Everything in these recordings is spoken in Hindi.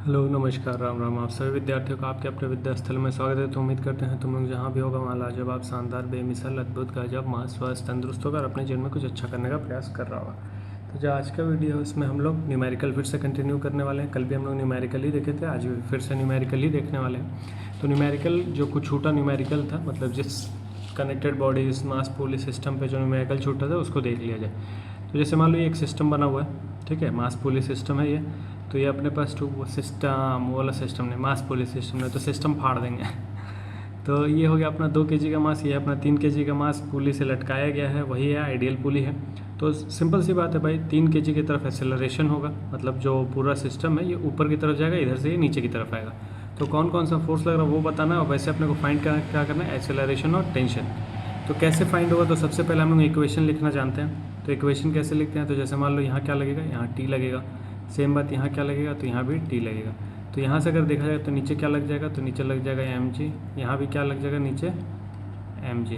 हेलो नमस्कार राम राम। आप सभी विद्यार्थियों का आपके अपने विद्यास्थल में स्वागत है। तो उम्मीद करते हैं तुम लोग जहाँ भी होगा वहाँ लाजवाब, शानदार, बेमिसाल, अद्भुत, गजब, मस्त, स्वस्थ, तंदुरुस्त होकर अपने जीवन में कुछ अच्छा करने का प्रयास कर रहा होगा। तो जो आज का वीडियो है उसमें हम लोग न्यूमेरिकल फिर से कंटिन्यू करने वाले हैं। कल भी हम लोग न्यूमेरिकल ही देखे थे, आज भी फिर से न्यूमेरिकल ही देखने वाले हैं। तो न्यूमेरिकल जो कुछ छूटा न्यूमेरिकल था, मतलब जिस कनेक्टेड बॉडीज मास पुली सिस्टम पे जो न्यूमेरिकल छूटा था उसको देख लिया जाए। तो जैसे मान लो ये एक सिस्टम बना हुआ है, ठीक है, मास पुली सिस्टम है ये। तो ये अपने पास वो सिस्टम, वो वाला सिस्टम नहीं, मास पुली सिस्टम नहीं, तो सिस्टम फाड़ देंगे। तो ये हो गया अपना 2 kg का मास, ये अपना 3 kg का मास पुली से लटकाया गया है, वही है आइडियल पुली है। तो सिंपल सी बात है भाई, 3 kg की तरफ एक्सेलरेशन होगा, मतलब जो पूरा सिस्टम है ये ऊपर की तरफ जाएगा, इधर से ये नीचे की तरफ आएगा। तो कौन कौन सा फोर्स लग रहा है वो बताना है, और वैसे अपने को फाइंड क्या करना है, एक्सेलरेशन और टेंशन। तो कैसे फाइंड होगा, तो सबसे पहले हम लोग इक्वेशन लिखना जानते हैं। तो इक्वेशन कैसे लिखते हैं, तो जैसे मान लो यहाँ क्या लगेगा, यहाँ टी लगेगा। सेम बात यहाँ क्या लगेगा, तो यहाँ भी टी लगेगा। तो यहाँ से अगर देखा जाए तो नीचे क्या लग जाएगा, तो नीचे लग जाएगा एम जी। यहाँ भी क्या लग जाएगा, नीचे एम जी।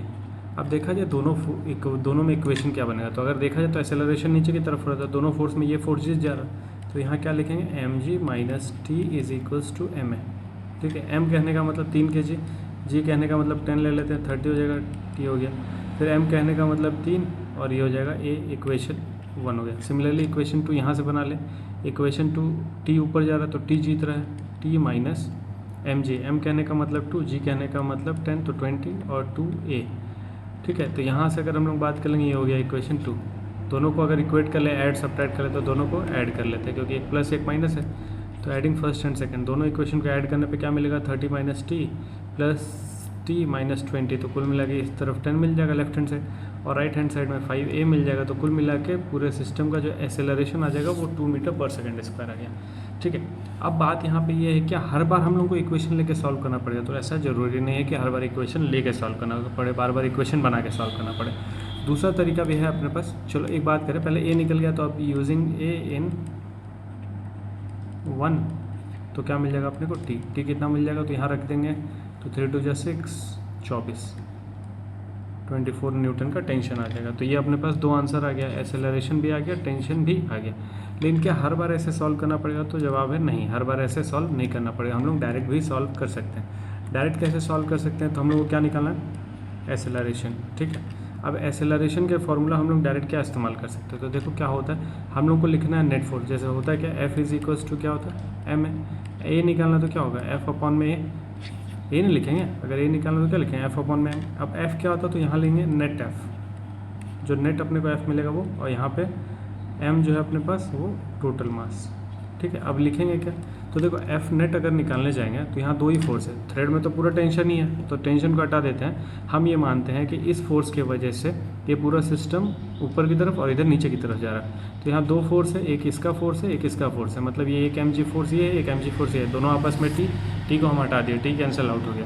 अब देखा जाए दोनों में इक्वेशन क्या बनेगा, तो अगर देखा जाए तो एक्सेलरेशन नीचे की तरफ हो रहा था, दोनों फोर्स में ये फोर्स जिस जा रहा है, तो यहाँ क्या लिखेंगे, M G minus T is equals to M A. ठीक है, एम कहने का मतलब 3 kg, जी कहने का मतलब 10 ले लेते हैं, 30 हो जाएगा, टी हो गया। फिर एम कहने का मतलब 3, और ये हो जाएगा ए, इक्वेशन 1 हो गया। सिमिलरली इक्वेशन 2 यहाँ से बना ले। इक्वेशन 2 टी ऊपर जा रहा है तो टी जीत रहा है, T minus M G, M कहने का मतलब 2, जी कहने का मतलब 10, तो 20 और 2 ए। ठीक है, तो यहाँ से अगर हम लोग बात कर लेंगे, ये हो गया इक्वेशन 2। दोनों को अगर इक्वेट कर ले, ऐड सब्ट्रैक्ट कर ले, तो दोनों को ऐड कर लेते हैं, क्योंकि एक प्लस एक माइनस है। तो एडिंग फर्स्ट एंड सेकंड, दोनों इक्वेशन को ऐड करने पे क्या मिलेगा, 30 minus T plus T minus 20, तो कुल मिला के इस तरफ 10 मिल जाएगा लेफ्ट हैंड साइड, और राइट हैंड साइड में 5a मिल जाएगा। तो कुल मिला के पूरे सिस्टम का जो एक्सेलरेशन आ जाएगा वो 2 मीटर पर सेकेंड स्क्वायर आ गया। ठीक है, अब बात यहाँ पे ये है कि हर बार हम लोग को इक्वेशन लेके सॉल्व करना पड़ेगा, तो ऐसा ज़रूरी नहीं है कि हर बार इक्वेशन लेके सॉल्व करना पड़े, बार बार इक्वेशन बना के सॉल्व करना पड़े। दूसरा तरीका भी है अपने पास। चलो एक बात करें, पहले ए निकल गया, तो अब यूजिंग ए इन 1, तो क्या मिल जाएगा अपने को, टी कितना मिल जाएगा, तो यहाँ रख देंगे, तो 3 2 जा 6, 24, 24 न्यूटन का टेंशन आ जाएगा। तो ये अपने पास 2 आंसर आ गया, एक्सेलरेशन भी आ गया, टेंशन भी आ गया। लेकिन क्या हर बार ऐसे सॉल्व करना पड़ेगा, तो जवाब है नहीं, हर बार ऐसे सॉल्व नहीं करना पड़ेगा, हम लोग डायरेक्ट भी सॉल्व कर सकते हैं। डायरेक्ट कैसे सॉल्व कर सकते हैं, तो हम लोग को क्या निकालना है, एक्सेलरेशन। ठीक है, अब एक्सेलरेशन के फॉर्मूला हम लोग डायरेक्ट क्या इस्तेमाल कर सकते हैं, तो देखो क्या होता है, हम लोग को लिखना है नेट फोर्स। जैसे होता है क्या, एफ इज इक्वल्स टू क्या होता है, एम ए निकालना, तो क्या होगा, एफ अपॉन में ए नहीं लिखेंगे, अगर ए निकालना तो क्या लिखेंगे, एफ अपॉन में एम। अब एफ क्या होता है, तो यहाँ लेंगे नेट एफ, जो नेट अपने को एफ मिलेगा वो, और यहाँ पे एम जो है अपने पास वो टोटल मास। ठीक है, अब लिखेंगे क्या, तो देखो एफ नेट अगर निकालने जाएंगे तो यहाँ 2 ही फोर्स है, थ्रेड में तो पूरा टेंशन ही है, तो टेंशन को हटा देते हैं। हम ये मानते हैं कि इस फोर्स की वजह से ये पूरा सिस्टम ऊपर की तरफ और इधर नीचे की तरफ जा रहा है। तो यहाँ 2 फोर्स है, एक इसका फोर्स है, एक इसका फोर्स है, मतलब ये एक एम जी फोर्स ये है, एक एम जी फोर्स ये है, दोनों आपस में टी को हम हटा दिए, टी कैंसिल आउट हो गया।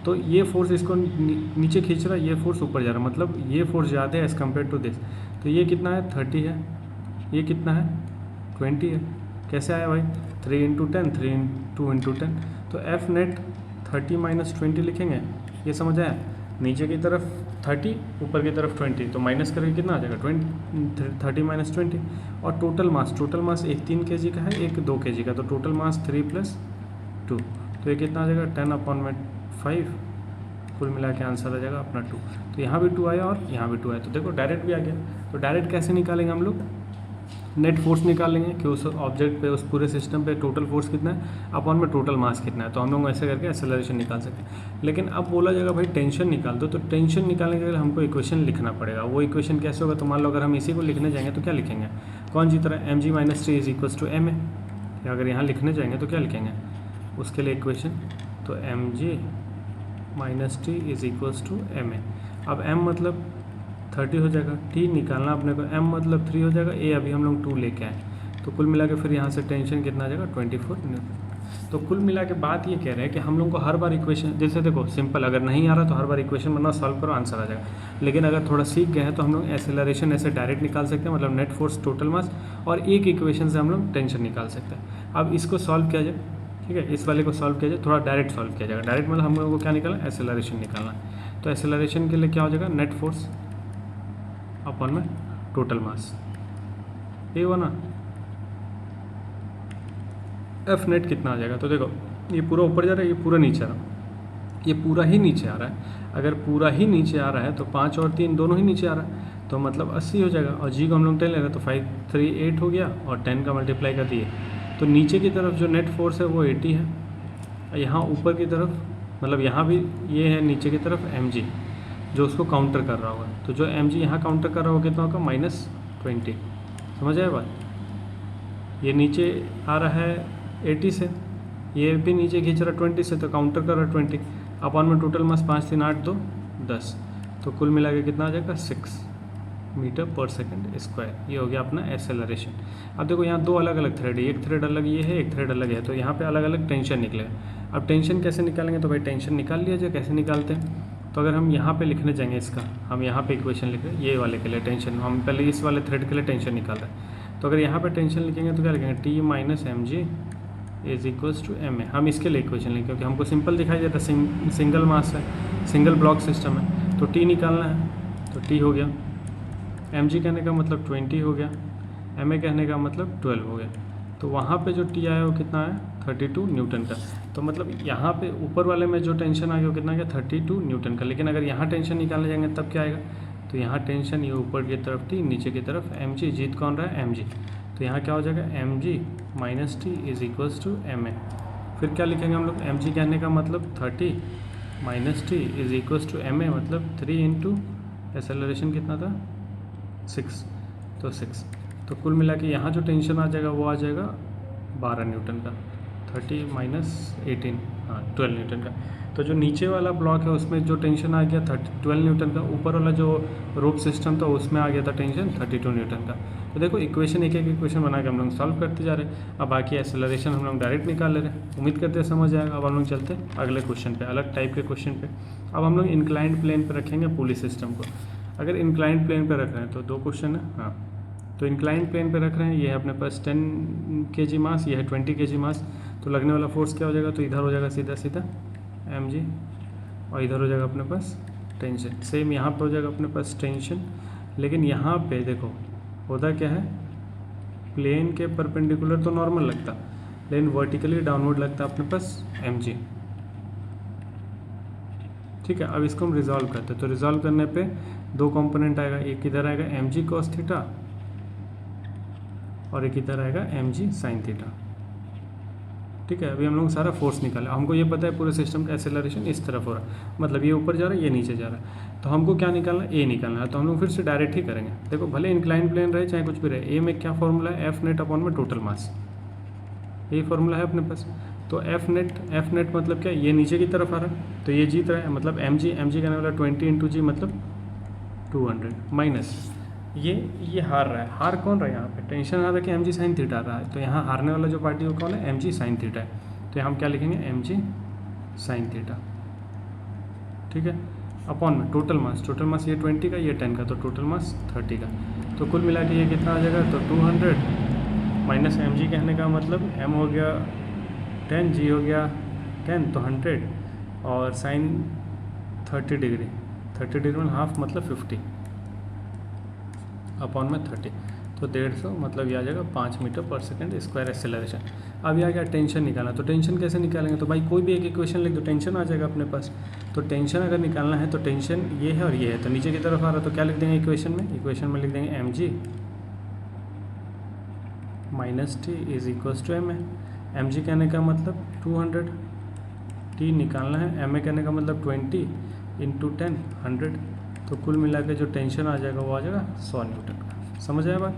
तो ये फोर्स इसको नीचे खींच रहा है, ये फोर्स ऊपर जा रहा है, मतलब ये फोर्स ज़्यादा है एज़ कम्पेयर टू दिस। तो ये कितना है, 30 है, ये कितना है, 20 है। कैसे आया भाई, 3 इंटू 10, 3 2 इंटू 10, तो एफ नेट 30 माइनस 20 लिखेंगे। ये समझ आया, नीचे की तरफ 30, ऊपर की तरफ 20, तो माइनस करके कितना आ जाएगा, 30 माइनस 20। और टोटल मास एक 3 kg का है, एक 2 kg का, तो टोटल मास 3 + 2, तो ये कितना आ जाएगा, 10 अपॉन में 5, कुल मिला के आंसर आ जाएगा अपना 2। तो यहाँ भी 2 आया और यहाँ भी 2 आया, तो देखो डायरेक्ट भी आ गया। तो डायरेक्ट कैसे निकालेंगे हम लोग, नेट फोर्स निकालेंगे कि उस ऑब्जेक्ट पे, उस पूरे सिस्टम पे टोटल फोर्स कितना है अपॉन में टोटल मास कितना है, तो हम लोग ऐसे करके एक्सेलरेशन निकाल सकते हैं। लेकिन अब बोला जाएगा भाई टेंशन निकाल दो, तो टेंशन निकालने के लिए हमको इक्वेशन लिखना पड़ेगा। वो इक्वेशन कैसे होगा, तो मान लो अगर हम इसी को लिखने जाएंगे तो क्या लिखेंगे, कौन सी तरह, M G minus T is equals to M A. अगर यहाँ लिखने जाएंगे तो क्या लिखेंगे उसके लिए इक्वेशन, तो M G minus T is equals to M A. अब एम मतलब 30 हो जाएगा, टी निकालना अपने को, एम मतलब 3 हो जाएगा, ए अभी हम लोग 2 लेके आए, तो कुल मिला के फिर यहाँ से टेंशन कितना आ जाएगा, 24 न्यूटन। तो कुल मिला के बात ये कह रहे हैं कि हम लोग को हर बार इक्वेशन, जैसे देखो सिंपल, अगर नहीं आ रहा तो हर बार इक्वेशन बनाओ, सॉल्व करो, आंसर आ जाएगा। लेकिन अगर थोड़ा सीख गए हैं तो हम लोग एक्सेलरेशन ऐसे डायरेक्ट निकाल सकते हैं, मतलब नेट फोर्स, टोटल मास, और एक इक्वेशन से हम लोग टेंशन निकाल सकते हैं। अब इसको सॉल्व किया जाए, ठीक है, इस वाले को सॉल्व किया जाए, थोड़ा डायरेक्ट सॉल्व किया जाएगा। डायरेक्ट मतलब हम लोगों को क्या निकालना, एक्सेलरेशन निकालना। तो एक्सेलरेशन के लिए क्या हो जाएगा, नेट फोर्स अपॉन में टोटल मास, ये हुआ ना। एफ नेट कितना आ जाएगा। तो देखो ये पूरा ऊपर जा रहा है, ये पूरा नीचे आ रहा है, ये पूरा ही नीचे आ रहा है। अगर पूरा ही नीचे आ रहा है तो 5 और 3 दोनों ही नीचे आ रहा है, तो मतलब 80 हो जाएगा। और जी को हम लोग 10 ले रहे हैं तो 5 3 8 हो गया, और 10 का मल्टीप्लाई कर दिए तो नीचे की तरफ जो नेट फोर्स है वो 80 है। यहाँ ऊपर की तरफ मतलब यहाँ भी ये है नीचे की तरफ mg जो उसको काउंटर कर रहा होगा, तो जो mg यहाँ काउंटर कर रहा होगा कितना होगा -20। समझ आए बात। ये नीचे आ रहा है 80 से, ये भी नीचे खींच रहा है 20 से, तो काउंटर कर रहा है 20 अपॉन में टोटल मास 5 3 8 2 10, तो कुल मिला के कितना आ जाएगा 6 मीटर पर सेकंड स्क्वायर। ये हो गया अपना एक्सेलरेशन। अब देखो यहाँ दो अलग अलग थ्रेड है, एक थ्रेड अलग ये है, एक थ्रेड अलग है, तो यहाँ पे अलग अलग टेंशन निकलेगा। अब टेंशन कैसे निकालेंगे, तो भाई टेंशन निकाल लिया जाए। कैसे निकालते हैं, तो अगर हम यहाँ पे लिखने जाएंगे इसका, हम यहाँ पे इक्वेशन लिख रहे हैं ये वाले के लिए टेंशन, हम पहले इस वाले थ्रेड के लिए टेंशन निकाल रहे हैं। तो अगर यहाँ पे टेंशन लिखेंगे तो क्या लिखेंगे, T minus M G is equals to M A. हम इसके लिए इक्वेशन लिखें क्योंकि हमको सिंपल दिखाई देता है, सिंगल मास है, सिंगल ब्लॉक सिस्टम है, तो टी निकालना है, तो टी हो गया। एम जी कहने का मतलब 20 हो गया, एम ए कहने का मतलब 12 हो गया। तो वहाँ पे जो टी आया वो कितना है 32 न्यूटन का। तो मतलब यहाँ पे ऊपर वाले में जो टेंशन आ गया वो कितना गया 32 न्यूटन का। लेकिन अगर यहाँ टेंशन निकालने जाएंगे तब क्या आएगा, तो यहाँ टेंशन ये ऊपर की तरफ टी, नीचे की तरफ एम जी, जीत कौन रहा है एम जी, तो यहाँ क्या हो जाएगा M G minus T is equals to M A. फिर क्या लिखेंगे हम लोग, एम जी कहने का मतलब 30 minus T is equals to M A, मतलब 3 इंटू एक्सेलरेशन कितना था 6, तो 6। तो कुल मिला के यहाँ जो टेंशन आ जाएगा वो आ जाएगा 12 न्यूटन का, 30 माइनस 18 हाँ 12 न्यूटन का। तो जो नीचे वाला ब्लॉक है उसमें जो टेंशन आ गया 12 न्यूटन का, ऊपर वाला जो रोप सिस्टम था उसमें आ गया था टेंशन 32 न्यूटन का। तो देखो इक्वेशन एक एक इक्वेशन बना के हम लोग सॉल्व करते जा रहे हैं। अब बाकी एक्सेलरेशन हम लोग डायरेक्ट निकाल ले रहे हैं, उम्मीद करते हैं समझ आएगा। अब हम लोग चलते हैं अगले क्वेश्चन पे, अलग टाइप के क्वेश्चन पे। अब हम लोग इंक्लाइंड प्लेन पे रखेंगे पुली सिस्टम को। अगर इंक्लाइंड प्लेन पे रख रहे हैं तो दो क्वेश्चन है, हाँ तो इंक्लाइंड प्लेन पे रख रहे हैं, ये है अपने पास 10 kg मास, ये है 20 kg मास, तो लगने वाला फोर्स क्या हो जाएगा, तो इधर हो जाएगा सीधा सीधा एम जी, और इधर हो जाएगा अपने पास टेंशन। सेम यहाँ पे हो जाएगा अपने पास टेंशन, लेकिन यहाँ पे देखो होता क्या है, प्लेन के परपेंडिकुलर तो नॉर्मल लगता, लेकिन वर्टिकली डाउनवर्ड लगता है अपने पास एम जी। ठीक है, अब इसको हम रिजॉल्व करते हैं। तो रिजॉल्व करने पे दो कंपोनेंट आएगा, एक इधर आएगा एम जी कॉस थीटा और एक इधर आएगा एम जी साइन थीटा। ठीक है, अभी हम लोग सारा फोर्स निकाला, हमको ये पता है पूरे सिस्टम का एक्सेलरेशन इस तरफ हो रहा है, मतलब ये ऊपर जा रहा है ये नीचे जा रहा है, तो हमको क्या निकालना है, ए निकालना है। तो हम लोग फिर से डायरेक्ट ही करेंगे। देखो भले इंक्लाइन प्लेन रहे चाहे कुछ भी रहे, ए में क्या फॉर्मूला है, एफ नेट अपॉन में टोटल मास, यही फॉर्मूला है अपने पास। तो एफ नेट मतलब क्या, ये नीचे की तरफ आ रहा है तो ये जीत रहा है, मतलब एम जी कहने वाला 20 इंटू जी मतलब 200 माइनस ये हार रहा है। हार कौन रहा है यहाँ पे, टेंशन आ रहा है कि एम जी साइन थीटा आ रहा है, तो यहाँ हारने वाला जो पार्टी वो कौन है, एम जी साइन थीटा है। तो यहाँ हम क्या लिखेंगे, एम जी साइन थीटा। ठीक है, अपॉन में टोटल मास ये 20 का ये 10 का, तो टोटल मास 30 का। तो कुल मिला के ये कितना आ जाएगा, तो 200 माइनस एम जी कहने का मतलब एम हो गया 10, जी हो गया 10, तो 100 और साइन 30 डिग्री में हाफ मतलब 50 अपॉन में 30, तो 150 मतलब ये आ जाएगा 5 मीटर पर सेकंड स्क्वायर एक्सेलरेशन। अब ये आ गया टेंशन निकालना, तो टेंशन कैसे निकालेंगे, तो भाई कोई भी एक इक्वेशन लिख दो, टेंशन आ जाएगा अपने पास। तो टेंशन अगर निकालना है तो टेंशन ये है और ये है, तो नीचे की तरफ आ रहा है तो क्या लिख देंगे इक्वेशन में लिख देंगे M G minus T is equals to M A. M G कहने का मतलब 200, टी निकालना है, एम ए कहने का मतलब 20 इंटू 10 100, तो कुल मिला के जो टेंशन आ जाएगा वो आ जाएगा 100 न्यूटन का। समझ आया बात।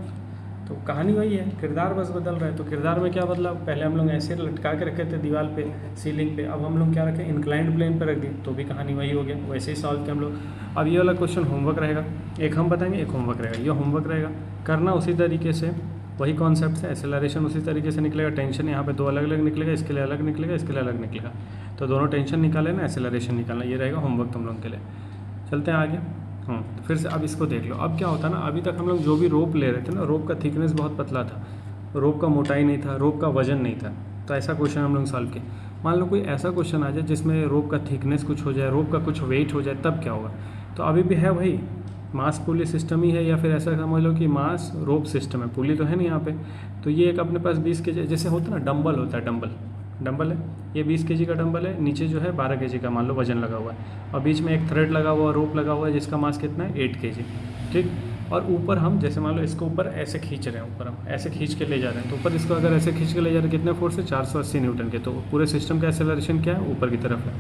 तो कहानी वही है, किरदार बस बदल रहा है। तो किरदार में क्या बदला, पहले हम लोग ऐसे लटका के रखे थे दीवार पे सीलिंग पे, अब हम लोग क्या रखें इंक्लाइंड प्लेन पे रख दिए, तो भी कहानी वही हो गया, वैसे ही सॉल्व किया हम लोग। अब ये वाला क्वेश्चन होमवर्क रहेगा, एक हम बताएंगे एक होमवर्क रहेगा, ये होमवर्क रहेगा करना उसी तरीके से, वही कॉन्सेप्ट से। एक्सेलरेशन उसी तरीके से निकलेगा, टेंशन यहाँ पे दो अलग अलग निकलेगा, इसके लिए अलग निकलेगा, इसके लिए अलग निकलेगा, तो दोनों टेंशन निकाले ना एक्सेलरेशन निकालना, ये रहेगा होमवर्क तुम लोग के लिए। चलते हैं आगे। तो फिर से अब इसको देख लो, अब क्या होता है ना, अभी तक हम लोग जो भी रोप ले रहे थे ना, रोप का थिकनेस बहुत पतला था, रोप का मोटाई नहीं था, रोप का वजन नहीं था, तो ऐसा क्वेश्चन हम लोग सॉल्व किए। मान लो कोई ऐसा क्वेश्चन आ जाए जिसमें रोप का थिकनेस कुछ हो जाए, रोप का कुछ वेट हो जाए, तब क्या होगा। तो अभी भी है वही, मास पुली सिस्टम ही है, या फिर ऐसा समझ लो कि मास रोप सिस्टम है, पुली तो है नहीं यहाँ पे। तो ये एक अपने पास 20 kg, जैसे होता है ना डंबल होता है, डंबल है, ये 20 kg का डंबल है, नीचे जो है 12 kg का मान लो वजन लगा हुआ है, और बीच में एक थ्रेड लगा हुआ है, रोप लगा हुआ है, जिसका मास कितना है 8 kg, ठीक। और ऊपर हम जैसे मान लो इसको ऊपर ऐसे खींच रहे हैं, ऊपर हम ऐसे खींच के ले जा रहे हैं, तो ऊपर इसको अगर ऐसे खींच के ले जा रहे हैं कितने फोर्स से 480 न्यूटन के, तो पूरे सिस्टम का एक्सेलरेशन क्या है, ऊपर की तरफ है।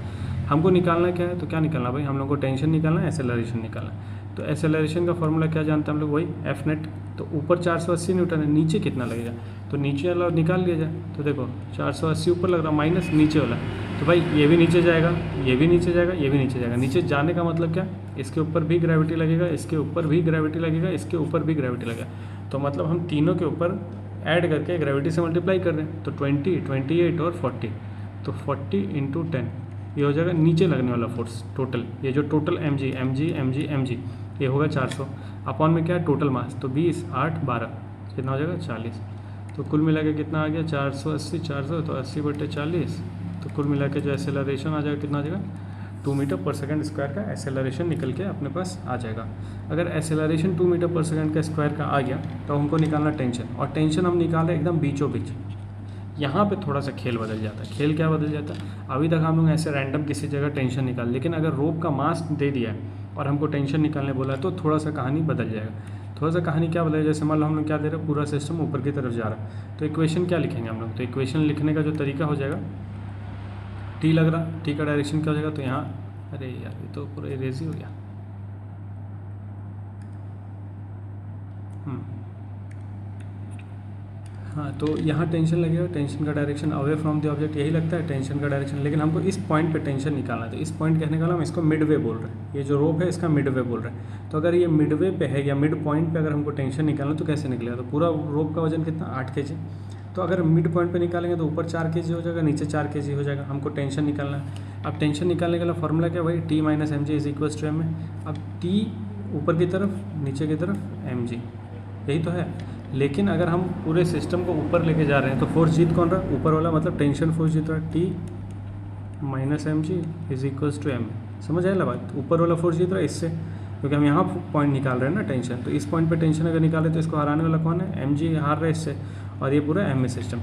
हमको निकालना क्या है, तो क्या निकालना भाई, हम लोग को टेंशन निकालना है, एक्सेलरेशन निकालना है। तो एक्सेलरेशन का फॉर्मूला क्या जानते हैं हम लोग, वही एफ नेट। तो ऊपर 480 न्यूटन है, नीचे कितना लगेगा, तो नीचे वाला निकाल लिया जाए। तो देखो 480 ऊपर लग रहा माइनस नीचे वाला, तो भाई ये भी नीचे जाएगा, ये भी नीचे जाएगा, ये भी नीचे जाएगा। नीचे जाने का मतलब क्या, इसके ऊपर भी ग्रेविटी लगेगा, इसके ऊपर भी ग्रेविटी लगेगा, इसके ऊपर भी ग्रेविटी लगेगा। तो मतलब हम तीनों के ऊपर ऐड करके ग्रेविटी से मल्टीप्लाई कर रहे हैं। तो 20, 28 और 40, तो 40 × 10 ये हो जाएगा नीचे लगने वाला फोर्स टोटल। ये जो टोटल mg ये होगा 400 अपॉन में क्या है टोटल मास, तो 20, 8, 12 कितना हो जाएगा 40। तो कुल मिला के कितना आ गया 480, 400 तो 80/40। तो कुल मिला के जो एक्सेलरेशन आ जाएगा कितना आ जाएगा 2 मीटर/सेकंड का एक्सेलरेशन निकल के अपने पास आ जाएगा। अगर एक्सेलरेशन 2 मीटर/सेकंड का स्क्वायर का आ गया तो हमको निकालना टेंशन, और टेंशन हम निकाल रहे एकदम बीचों बीच। यहाँ पे थोड़ा सा खेल बदल जाता है। खेल क्या बदल जाता है, अभी तक हम लोग ऐसे रैंडम किसी जगह टेंशन निकाल, लेकिन अगर रोप का मास दे दिया है और हमको टेंशन निकालने बोला है तो थोड़ा सा कहानी बदल जाएगा। थोड़ा सा कहानी क्या बदल, जैसे मान लो हम लोग क्या दे रहे हैं, पूरा सिस्टम ऊपर की तरफ जा रहा है, तो इक्वेशन क्या लिखेंगे हम लोग, तो इक्वेशन लिखने का जो तरीका हो जाएगा, टी लग रहा, टी का डायरेक्शन क्या हो जाएगा, तो यहाँ, अरे यार ये तो पूरा इरेज ही हो गया। हाँ, तो यहाँ टेंशन लगेगा, टेंशन का direction away from the object, यही लगता है टेंशन का डायरेक्शन। लेकिन हमको इस पॉइंट पे टेंशन निकालना है, तो इस पॉइंट कहने का हम इसको मिड वे बोल रहे हैं। ये जो रोप है इसका मिड वे बोल रहे हैं। तो अगर ये मिड वे पे है या मिड पॉइंट पे अगर हमको टेंशन निकालना तो कैसे निकलेगा, तो पूरा रोप का वजन कितना 8 kg। तो अगर मिड पॉइंट पे निकालेंगे तो ऊपर 4 kg हो जाएगा, नीचे 4 kg हो जाएगा। हमको टेंशन निकालना है। अब टेंशन निकालने का फॉर्मूला क्या भाई, T - mg = m है। अब T ऊपर की तरफ, नीचे की तरफ mg, यही तो है। लेकिन अगर हम पूरे सिस्टम को ऊपर लेके जा रहे हैं तो फोर्स जीत कौन रहा, ऊपर वाला, मतलब टेंशन फोर्स जीत रहा है। T - mg = m। समझ आया बात, ऊपर वाला फोर्स जीत रहा है इससे, क्योंकि हम यहाँ पॉइंट निकाल रहे हैं ना टेंशन। तो इस पॉइंट पे टेंशन अगर निकाले तो इसको हराने वाला कौन है, mg हार रहा है इससे, और ये पूरा m सिस्टम।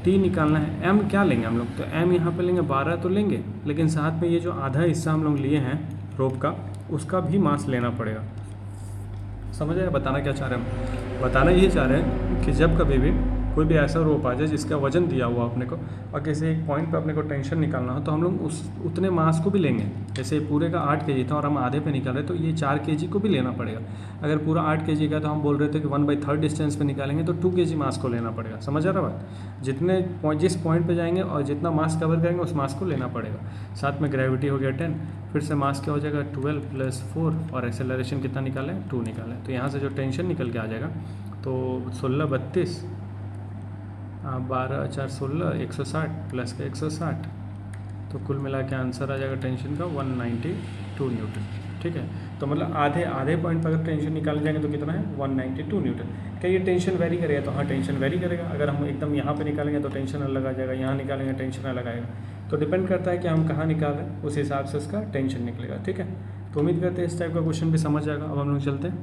T निकालना है, m क्या लेंगे हम लोग, तो m यहाँ पे लेंगे 12 तो लेंगे, लेकिन साथ में ये जो आधा हिस्सा हम लोग लिए हैं रोप का, उसका भी मास लेना पड़ेगा। समझ आया, बताना क्या चाह रहे हैं, बताना ये चाह रहे हैं कि जब कभी भी कोई भी ऐसा रोप आ जाए जिसका वजन दिया हुआ अपने को, और किसी एक पॉइंट पे अपने को टेंशन निकालना हो, तो हम लोग उतने मास को भी लेंगे। जैसे पूरे का 8 kg था और हम आधे पे निकाल रहे, तो ये 4 kg को भी लेना पड़ेगा। अगर पूरा 8 kg का तो हम बोल रहे थे कि 1/3 डिस्टेंस पे निकालेंगे तो 2 kg मास को लेना पड़ेगा। समझ आ रहा बात, जिस पॉइंट पर जाएंगे और जितना मास कवर करेंगे उस मास को लेना पड़ेगा। साथ में ग्रेविटी हो गया 10, फिर से मास क्या हो जाएगा 12 + 4, और एक्सेलरेशन कितना निकालें 2 निकालें। तो यहाँ से जो टेंशन निकल के आ जाएगा, तो 16, 32, 12, 4, 16, 160 प्लस का 160, तो कुल मिला के आंसर आ जाएगा टेंशन का 192 न्यूटन। ठीक है, तो मतलब आधे पॉइंट पर अगर टेंशन निकाले जाएंगे तो कितना है 192 न्यूटन। क्या ये टेंशन वेरी करेगा, तो हाँ टेंशन वेरी करेगा। अगर हम एकदम यहाँ पे निकालेंगे तो टेंशन अलग आ जाएगा, यहाँ निकालेंगे टेंशन अलग आएगा। तो डिपेंड करता है कि हम कहाँ निकाल रहे हैं, उस हिसाब से उसका टेंशन निकलेगा। ठीक है, तो उम्मीद करते हैं इस टाइप का क्वेश्चन भी समझ जाएगा। अब हम लोग चलते हैं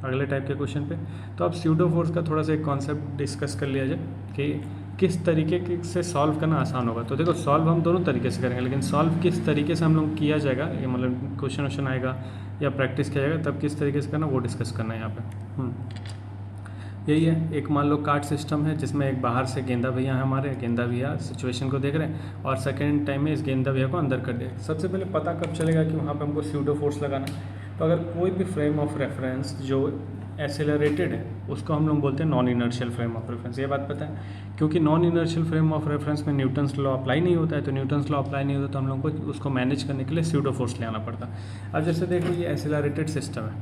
अगले टाइप के क्वेश्चन पे। तो अब स्यूडो फोर्स का थोड़ा सा एक कॉन्सेप्ट डिस्कस कर लिया जाए कि किस तरीके से सॉल्व करना आसान होगा। तो देखो सॉल्व हम दोनों तरीके से करेंगे, लेकिन सॉल्व किस तरीके से हम लोग किया जाएगा, ये मतलब क्वेश्चन आएगा या प्रैक्टिस किया जाएगा, तब किस तरीके से करना वो डिस्कस करना है यहाँ पे। यही है, एक मान लो कार्ड सिस्टम है जिसमें एक बाहर से गेंदा भैया है, हमारे गेंदा भैया सिचुएशन को देख रहे हैं, और सेकेंड टाइम में इस गेंदा भैया को अंदर कर दिया। सबसे पहले पता कब चलेगा कि वहाँ पे हमको स्यूडो फोर्स लगाना है, तो अगर कोई भी फ्रेम ऑफ रेफरेंस जो एक्सेलरेटेड है उसको हम लोग बोलते हैं non inertial frame of reference. ये बात पता है, क्योंकि non inertial frame of reference में न्यूटन्स लॉ अप्लाई नहीं होता है, तो न्यूटन्स लॉ अप्लाई नहीं होता तो हम लोग को उसको मैनेज करने के लिए स्यूडो फोर्स ले आना पड़ता है। अब जैसे देखो ये एक्सेलरेटेड सिस्टम है,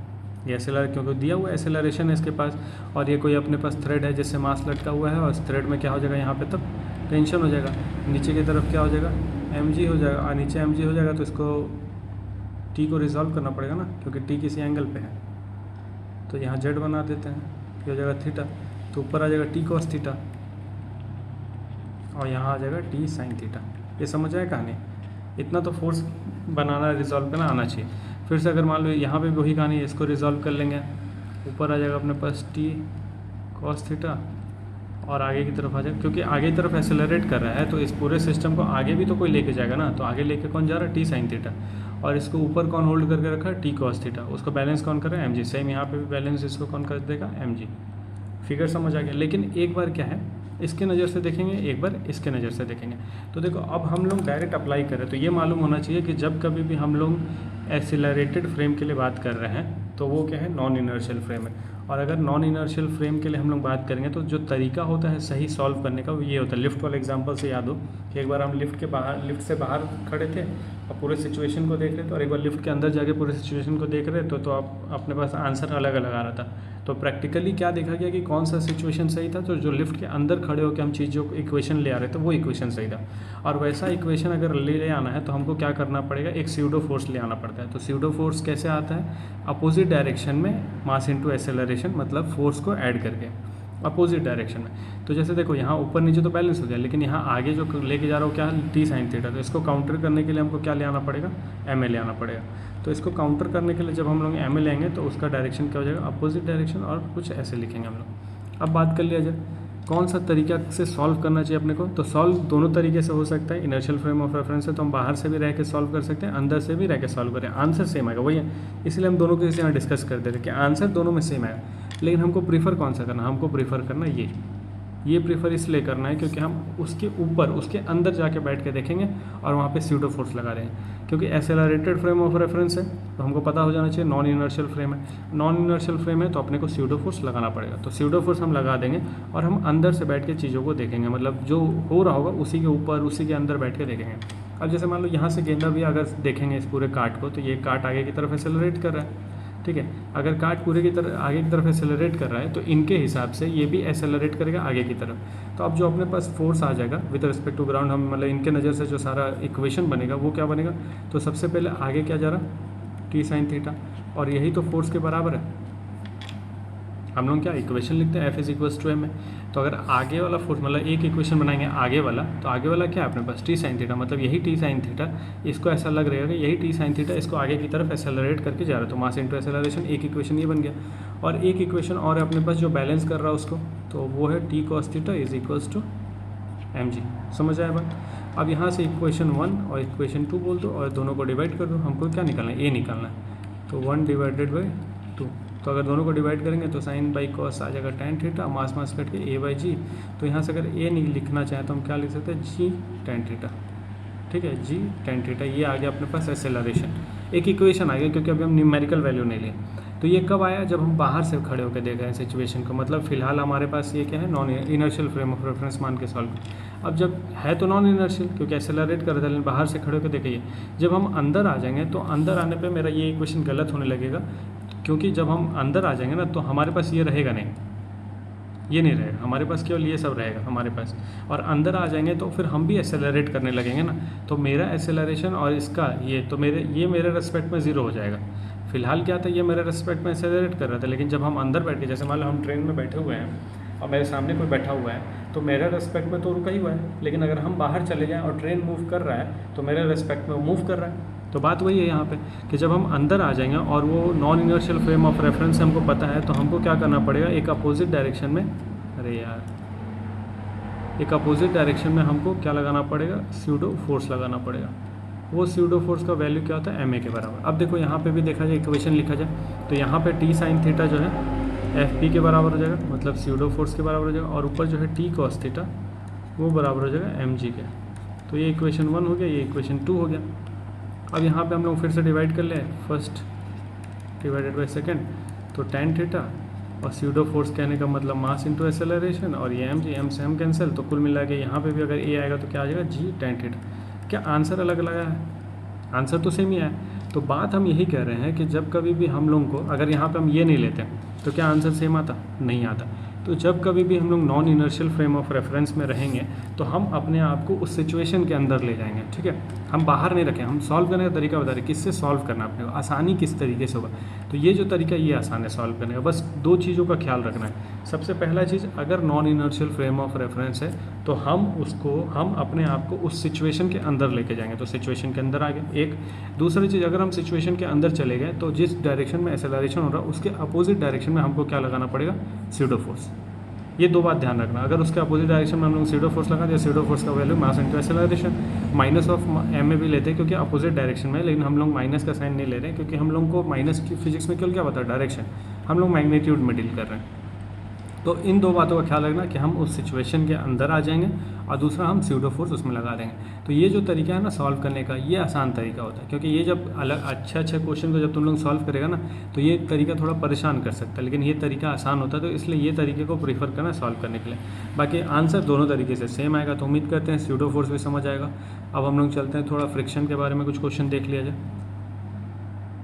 ये क्योंकि दिया हुआ एक्सेलरेशन है इसके पास, और ये कोई अपने पास थ्रेड है जिससे मास लटका हुआ है, और इस थ्रेड में क्या हो जाएगा यहाँ पे तब टेंशन हो जाएगा, नीचे की तरफ क्या हो जाएगा mg हो जाएगा, और नीचे mg हो जाएगा तो इसको t को रिजॉल्व करना पड़ेगा ना, क्योंकि t किसी एंगल पे है। तो यहाँ z बना देते हैं, ये हो जाएगा थीटा, तो ऊपर आ जाएगा t cos थीटा, और यहाँ आ जाएगा t sin थीटा। ये समझ आए कहानी, इतना तो फोर्स बनाना रिजॉल्व करना आना चाहिए। फिर से अगर मान लो यहाँ पे भी वही कहानी है, इसको रिजॉल्व कर लेंगे, ऊपर आ जाएगा अपने पास टी कॉस थीटा और आगे की तरफ आ जाएगा, क्योंकि आगे की तरफ एक्सेलरेट कर रहा है तो इस पूरे सिस्टम को आगे भी तो कोई लेके जाएगा ना, तो आगे लेके कौन जा रहा है, टी साइन थीटा, और इसको ऊपर कौन होल्ड करके रखा है, टी कॉस थीटा, उसको बैलेंस कौन कर रहा है, एम जी। सेम यहाँ पे भी बैलेंस इसको कौन कर देगा, एम जी। फिगर समझ आ गया। लेकिन एक बार क्या है, इसके नज़र से देखेंगे, एक बार इसके नज़र से देखेंगे। तो देखो अब हम लोग डायरेक्ट अप्लाई कर रहे हैं, तो ये मालूम होना चाहिए कि जब कभी भी हम लोग एक्सीलरेटेड फ्रेम के लिए बात कर रहे हैं तो वो क्या है, नॉन इनर्शियल फ्रेम है। और अगर नॉन इनर्शियल फ्रेम के लिए हम लोग बात करेंगे तो जो तरीका होता है सही सॉल्व करने का वो ये होता है। लिफ्ट वाले एग्जांपल से याद हो कि एक बार हम लिफ्ट से बाहर खड़े थे और पूरे सिचुएशन को देख रहे थे, और एक बार लिफ्ट के अंदर जाके पूरे सिचुएशन को देख रहे तो आप अपने पास आंसर अलग अलग आ रहा था। तो प्रैक्टिकली क्या देखा गया कि कौन सा सिचुएशन सही था, तो जो लिफ्ट के अंदर खड़े होकर हम चीज़ों को इक्वेशन ले आ रहे थे वो इक्वेशन सही था। और वैसा इक्वेशन अगर ले आना है तो हमको क्या करना पड़ेगा, एक स्यूडो फोर्स ले आना पड़ता है। तो स्यूडो फोर्स कैसे आता है, अपोजिट डायरेक्शन में मास इनटू एक्सेलरेशन, मतलब फोर्स को ऐड करके अपोजिट डायरेक्शन में। तो जैसे देखो यहाँ ऊपर नीचे तो बैलेंस हो गया, लेकिन यहाँ आगे जो लेके जा रहा हो क्या है, टी साइन थीटा। तो इसको काउंटर करने के लिए हमको क्या ले आना पड़ेगा, एम ए ले आना पड़ेगा। तो इसको काउंटर करने के लिए जब हम लोग एम ए लेंगे तो उसका डायरेक्शन क्या हो जाएगा, अपोजिट डायरेक्शन, और कुछ ऐसे लिखेंगे हम लोग। अब बात कर लिया जाए कौन सा तरीका से सॉल्व करना चाहिए अपने को, तो सॉल्व दोनों तरीके से हो सकता है। इनर्शियल फ्रेम ऑफ रेफरेंस है तो हम बाहर से भी रह के सॉल्व कर सकते हैं, अंदर से भी रह के सॉल्व करें, आंसर सेम आएगा, वही है। इसलिए हम दोनों के यहाँ डिस्कस कर दे रहे कि आंसर दोनों में सेम आएगा। लेकिन हमको प्रीफर कौन सा करना, हमको प्रीफर करना ये प्रीफर इसलिए करना है क्योंकि हम उसके ऊपर उसके अंदर जाके बैठ के देखेंगे और वहाँ पे स्यूडो फोर्स लगा देंगे। क्योंकि एक्सेलरेटेड फ्रेम ऑफ रेफरेंस है तो हमको पता हो जाना चाहिए नॉन इनर्शियल फ्रेम है। नॉन इनर्शियल फ्रेम है तो अपने को स्यूडो फोर्स लगाना पड़ेगा। तो स्यूडो फोर्स हम लगा देंगे और हम अंदर से बैठ के चीज़ों को देखेंगे, मतलब जो हो रहा होगा उसी के ऊपर उसी के अंदर बैठ के देखेंगे। अब जैसे मान लो यहाँ से गेंदा भी अगर देखेंगे इस पूरे काट को, तो ये काट आगे की तरफ एक्सेलरेट कर रहा है, ठीक है। अगर काट पूरे की तरफ आगे की तरफ एक्सेलरेट कर रहा है तो इनके हिसाब से ये भी एक्सेलरेट करेगा आगे की तरफ। तो अब जो अपने पास फोर्स आ जाएगा विद रिस्पेक्ट टू ग्राउंड, हम मतलब इनके नज़र से जो सारा इक्वेशन बनेगा वो क्या बनेगा, तो सबसे पहले आगे क्या जा रहा, टी साइन थीटा, और यही तो फोर्स के बराबर है। हम लोग क्या इक्वेशन लिखते हैं, F is equals to M है। तो अगर आगे वाला फोर्स मतलब एक इक्वेशन बनाएंगे आगे वाला, तो आगे वाला क्या है अपने पास, टी साइन थीटा, मतलब यही टी साइन थीटा, इसको ऐसा लग रहेगा कि यही टी साइन थीटा इसको आगे की तरफ एक्सेलरेट करके जा रहा है। तो मास इनटू एक्सेलरेशन, एक इक्वेशन ये बन गया। और एक इक्वेशन और अपने पास जो बैलेंस कर रहा है उसको, तो वो है T cos theta is equals to M G. समझ आया बात। अब यहाँ से इक्वेशन 1 और इक्वेशन 2 बोल दो और दोनों को डिवाइड कर दो। हमको क्या निकालना है, ए निकालना है। तो 1 डिवाइडेड बाई 2, तो अगर दोनों को डिवाइड करेंगे तो साइन बाई कॉस आ जाएगा tan थीटा, मास कट के ए बाई जी। तो यहाँ से अगर ए नहीं लिखना चाहें तो हम क्या लिख सकते हैं, जी tan थीटा, ठीक है, जी tan थीटा। ये आ गया अपने पास एक्सेलरेशन, एक इक्वेशन आ गया क्योंकि अभी हम न्यूमेरिकल वैल्यू नहीं लिए। तो ये कब आया, जब हम बाहर से खड़े होकर देख रहे हैं सिचुएशन को, मतलब फिलहाल हमारे पास ये क्या है, non inertial frame of reference मान के सॉल्व। अब जब है तो नॉन इनर्शियल क्योंकि एक्सेलरेट कर रहे थे, लेकिन बाहर से खड़े होकर देखिए, जब हम अंदर आ जाएंगे तो अंदर आने पे मेरा ये इक्वेशन गलत होने लगेगा, क्योंकि जब हम अंदर आ जाएंगे ना तो हमारे पास ये रहेगा नहीं, ये नहीं रहेगा हमारे पास, केवल ये सब रहेगा हमारे पास। और अंदर आ जाएंगे तो फिर हम भी एक्सेलरेट करने लगेंगे ना, तो मेरा एक्सेलरेशन और इसका ये तो मेरे रेस्पेक्ट में ज़ीरो हो जाएगा। फिलहाल क्या था, ये मेरे रेस्पेक्ट में एक्सेलरेट कर रहा था, लेकिन जब हम अंदर बैठ के, जैसे मान लो हम ट्रेन में बैठे हुए हैं और मेरे सामने कोई बैठा हुआ है तो मेरे रेस्पेक्ट में तो रुका ही हुआ है, लेकिन अगर हम बाहर चले जाएँ और ट्रेन मूव कर रहा है तो मेरे रेस्पेक्ट में वो मूव कर रहा है। तो बात वही है यहाँ पे कि जब हम अंदर आ जाएंगे और वो non inertial frame of reference हमको पता है, तो हमको क्या करना पड़ेगा, एक अपोजिट डायरेक्शन में, अरे यार, एक अपोजिट डायरेक्शन में हमको क्या लगाना पड़ेगा, स्यूडो फोर्स लगाना पड़ेगा। वो स्यूडो फोर्स का वैल्यू क्या होता है, एम ए के बराबर। अब देखो यहाँ पे भी देखा जाए, इक्वेशन लिखा जाए तो यहाँ पे टी साइन थीटा जो है एफ पी के बराबर हो जाएगा, मतलब स्यूडो फोर्स के बराबर हो जाएगा, और ऊपर जो है टी कॉस थीटा वो बराबर हो जाएगा एम जी के। तो ये इक्वेशन 1 हो गया, ये इक्वेशन 2 हो गया। अब यहाँ पे हम लोग फिर से डिवाइड कर ले, फर्स्ट डिवाइडेड बाई सेकेंड, तो tan थीटा और स्यूडो फोर्स कहने का मतलब मास इनटू एक्सेलरेशन, और ये एम जी, एम से एम कैंसिल, तो कुल मिला के यहाँ पे भी अगर ए आएगा तो क्या आ जाएगा, जी tan थीटा। क्या आंसर अलग अलग है, आंसर तो सेम ही है। तो बात हम यही कह रहे हैं कि जब कभी भी हम लोगों को, अगर यहाँ पे हम ये नहीं लेते तो क्या आंसर सेम आता, नहीं आता। तो जब कभी भी हम लोग non inertial frame of reference में रहेंगे तो हम अपने आप को उस सिचुएशन के अंदर ले जाएंगे, ठीक है। हम बाहर नहीं रखें, हम सॉल्व करने का तरीका बता रहे, किससे सॉल्व करना अपने को, आसानी किस तरीके से होगा। तो ये जो तरीका ये आसान है सॉल्व करने का, बस 2 चीज़ों का ख्याल रखना है। सबसे पहला चीज़, अगर non inertial frame of reference है तो हम अपने आप को उस सिचुएशन के अंदर लेके जाएंगे, तो सिचुएशन के अंदर आ गए एक। दूसरी चीज़, अगर हम सिचुएशन के अंदर चले गए तो जिस डायरेक्शन में एक्सेलरेशन हो रहा है उसके अपोजिट डायरेक्शन में हमको क्या लगाना पड़ेगा, स्यूडो फोर्स। ये 2 बात ध्यान रखना, अगर उसके अपोजिट डायरेक्शन में हम लोग स्यूडो फोर्स लगा दिया, स्यूडो फोर्स का value mass into acceleration minus of M में भी लेते हैं क्योंकि अपोजिट डायरेक्शन में, लेकिन हम लोग माइनस का साइन नहीं ले रहे हैं क्योंकि हम लोग को माइनस की फिजिक्स में केवल क्या पता है, डायरेक्शन, हम लोग मैग्नीट्यूड में डील कर रहे हैं। तो इन 2 बातों का ख्याल रखना कि हम उस सिचुएशन के अंदर आ जाएंगे और दूसरा हम स्यूडो फोर्स उसमें लगा देंगे। तो ये जो तरीका है ना सॉल्व करने का, ये आसान तरीका होता है, क्योंकि ये जब अलग अच्छे क्वेश्चन को जब तुम लोग सॉल्व करेगा ना तो ये तरीका थोड़ा परेशान कर सकता है, लेकिन ये तरीका आसान होता है, तो इसलिए ये तरीके को प्रीफर करना सॉल्व करने के लिए। बाकी आंसर दोनों तरीके से सेम आएगा, तो उम्मीद करते हैं स्यूडो फोर्स भी समझ आएगा। अब हम लोग चलते हैं थोड़ा फ्रिक्शन के बारे में कुछ क्वेश्चन देख लिया जाए।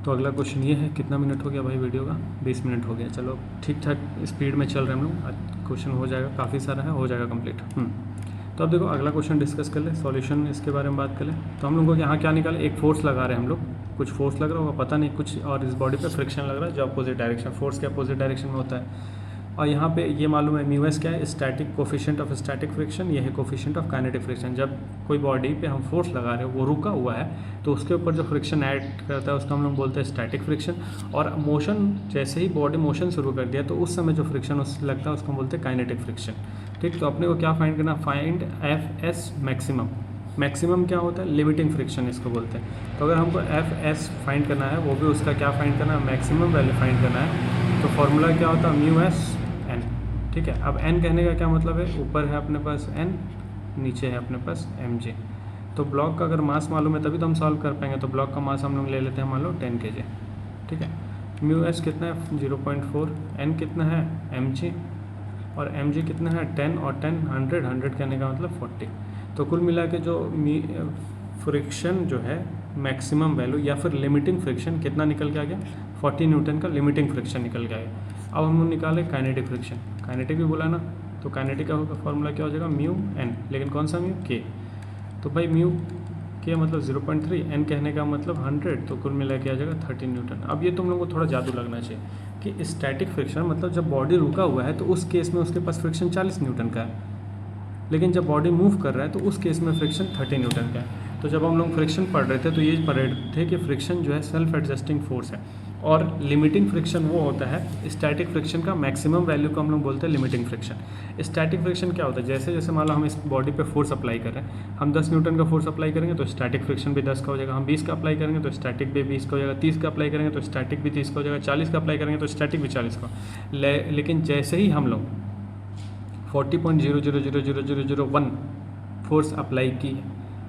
तो अगला क्वेश्चन ये है, कितना मिनट हो गया भाई वीडियो का, 20 मिनट हो गया। चलो ठीक ठाक स्पीड में चल रहे हैं हम लोग, क्वेश्चन हो जाएगा, काफ़ी सारा है, हो जाएगा कंप्लीट। तो अब देखो अगला क्वेश्चन डिस्कस कर ले, सॉल्यूशन इसके बारे में बात कर ले। तो हम लोग को यहाँ क्या निकाले, एक फोर्स लगा रहे हैं हम लोग, कुछ फोर्स लग रहा होगा पता नहीं कुछ, और इस बॉडी पे फ्रिक्शन लग रहा है जो अपोजिट डायरेक्शन, फोर्स के अपोजिट डायरेक्शन में होता है। और यहाँ पे ये मालूम है म्यू एस क्या है, static coefficient of static friction, ये है कोफिशिएंट ऑफ काइनेटिक फ्रिक्शन। जब कोई बॉडी पे हम फोर्स लगा रहे हो वो रुका हुआ है तो उसके ऊपर जो फ्रिक्शन ऐड करता है उसका हम लोग बोलते हैं स्टैटिक फ्रिक्शन। और मोशन, जैसे ही बॉडी मोशन शुरू कर दिया तो उस समय जो फ्रिक्शन लगता है उसको हम बोलते हैं काइनेटिक फ्रिक्शन। ठीक, तो अपने को क्या फाइंड करना, find F S maximum. Maximum क्या होता है, लिमिटिंग फ्रिक्शन इसको बोलते हैं। तो अगर हमको एफ एस फाइंड करना है, वो भी उसका क्या फाइंड करना है, मैक्सिमम वैल्यू फाइंड करना है। तो फॉर्मूला क्या होता है, म्यू एस एन। ठीक है, अब एन कहने का क्या मतलब है, ऊपर है अपने पास एन, नीचे है अपने पास एम जे। तो ब्लॉक का अगर मास मालूम है तभी तो हम सॉल्व कर पाएंगे। तो ब्लॉक का मास हम लोग ले लेते हैं मान लो 10 kg। ठीक है, म्यू एस कितना है 0.4, एन कितना है एम जी, और एम जी कितना है 10, और 10 100, 100 कहने का मतलब 40। तो कुल मिला के जो फ्रिक्शन जो है मैक्सिमम वैल्यू या फिर लिमिटिंग फ्रिक्शन कितना निकल के आ गया, 40 न्यूटन का लिमिटिंग फ्रिक्शन निकल के आया। अब हम निकाले काइनेटिक फ्रिक्शन, काइनेटिक भी बोला ना, तो काइनेटिक का होगा फॉर्मूला क्या हो जाएगा, म्यू एन, लेकिन कौन सा म्यू, के। तो भाई म्यू के मतलब 0.3, एन कहने का मतलब 100, तो कुल मिला के आ जाएगा 30 न्यूटन। अब ये तुम लोगों को थोड़ा जादू लगना चाहिए कि स्टैटिक फ्रिक्शन मतलब जब बॉडी रुका हुआ है तो उस केस में उसके पास फ्रिक्शन 40 न्यूटन का है, लेकिन जब बॉडी मूव कर रहा है तो उस केस में फ्रिक्शन 30 न्यूटन का है। तो जब हम लोग फ्रिक्शन पढ़ रहे थे तो ये पढ़ रहे थे कि फ्रिक्शन जो है सेल्फ एडजस्टिंग फोर्स है, और लिमिटिंग फ्रिक्शन वो होता है स्टैटिक फ्रिक्शन का मैक्सिमम वैल्यू को हम लोग बोलते हैं लिमिटिंग फ्रिक्शन। स्टैटिक फ्रिक्शन क्या होता है, जैसे जैसे मान लो हम इस बॉडी पे फोर्स अप्लाई कर रहे हैं, हम 10 न्यूटन का फोर्स अप्लाई करेंगे तो स्टैटिक फ्रिक्शन भी 10 का हो जाएगा, हम 20 का अप्लाई करेंगे तो स्टैटिक भी 20 का हो जाएगा, 30 का अप्लाई करेंगे तो स्टैटिक भी 30 का हो जाएगा, 40 का अप्लाई करेंगे तो स्टैटिक भी 40 का। लेकिन जैसे ही हम लोग 40.000001 फोर्स अप्लाई की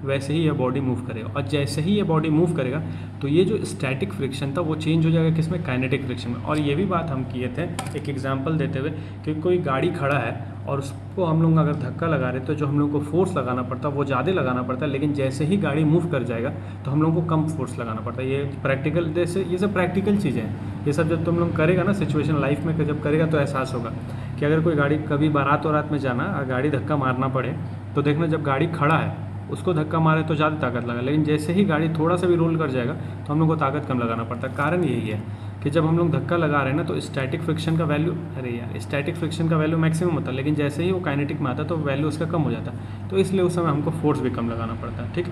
वैसे ही यह बॉडी मूव करेगा, और जैसे ही ये बॉडी मूव करेगा तो ये जो स्टैटिक फ्रिक्शन था वो चेंज हो जाएगा किसमें, काइनेटिक फ्रिक्शन में। और ये भी बात हम किए थे एक एग्जांपल देते हुए कि कोई गाड़ी खड़ा है और उसको हम लोग अगर धक्का लगा रहे तो जो हम लोग को फोर्स लगाना पड़ता है वो ज़्यादा लगाना पड़ता है, लेकिन जैसे ही गाड़ी मूव कर जाएगा तो हम लोग को कम फोर्स लगाना पड़ता है। ये प्रैक्टिकल, जैसे ये सब प्रैक्टिकल चीज़ें हैं, ये सब जब तुम लोग करेगा ना सिचुएशन लाइफ में जब करेगा तो एहसास होगा कि अगर कोई गाड़ी कभी बारात में जाना और गाड़ी धक्का मारना पड़े तो देखना जब गाड़ी खड़ा है उसको धक्का मारे तो ज़्यादा ताकत लगा, लेकिन जैसे ही गाड़ी थोड़ा सा भी रोल कर जाएगा तो हम लोग को ताकत कम लगाना पड़ता है। कारण यही है कि जब हम लोग धक्का लगा रहे हैं ना तो स्टैटिक फ्रिक्शन का वैल्यू, अरे यार स्टैटिक फ्रिक्शन का वैल्यू मैक्सिमम होता है, लेकिन जैसे ही वो काइनेटिक में आता है तो वैल्यू उसका कम हो जाता है, तो इसलिए उस समय हमको फोर्स भी कम लगाना पड़ता है। ठीक,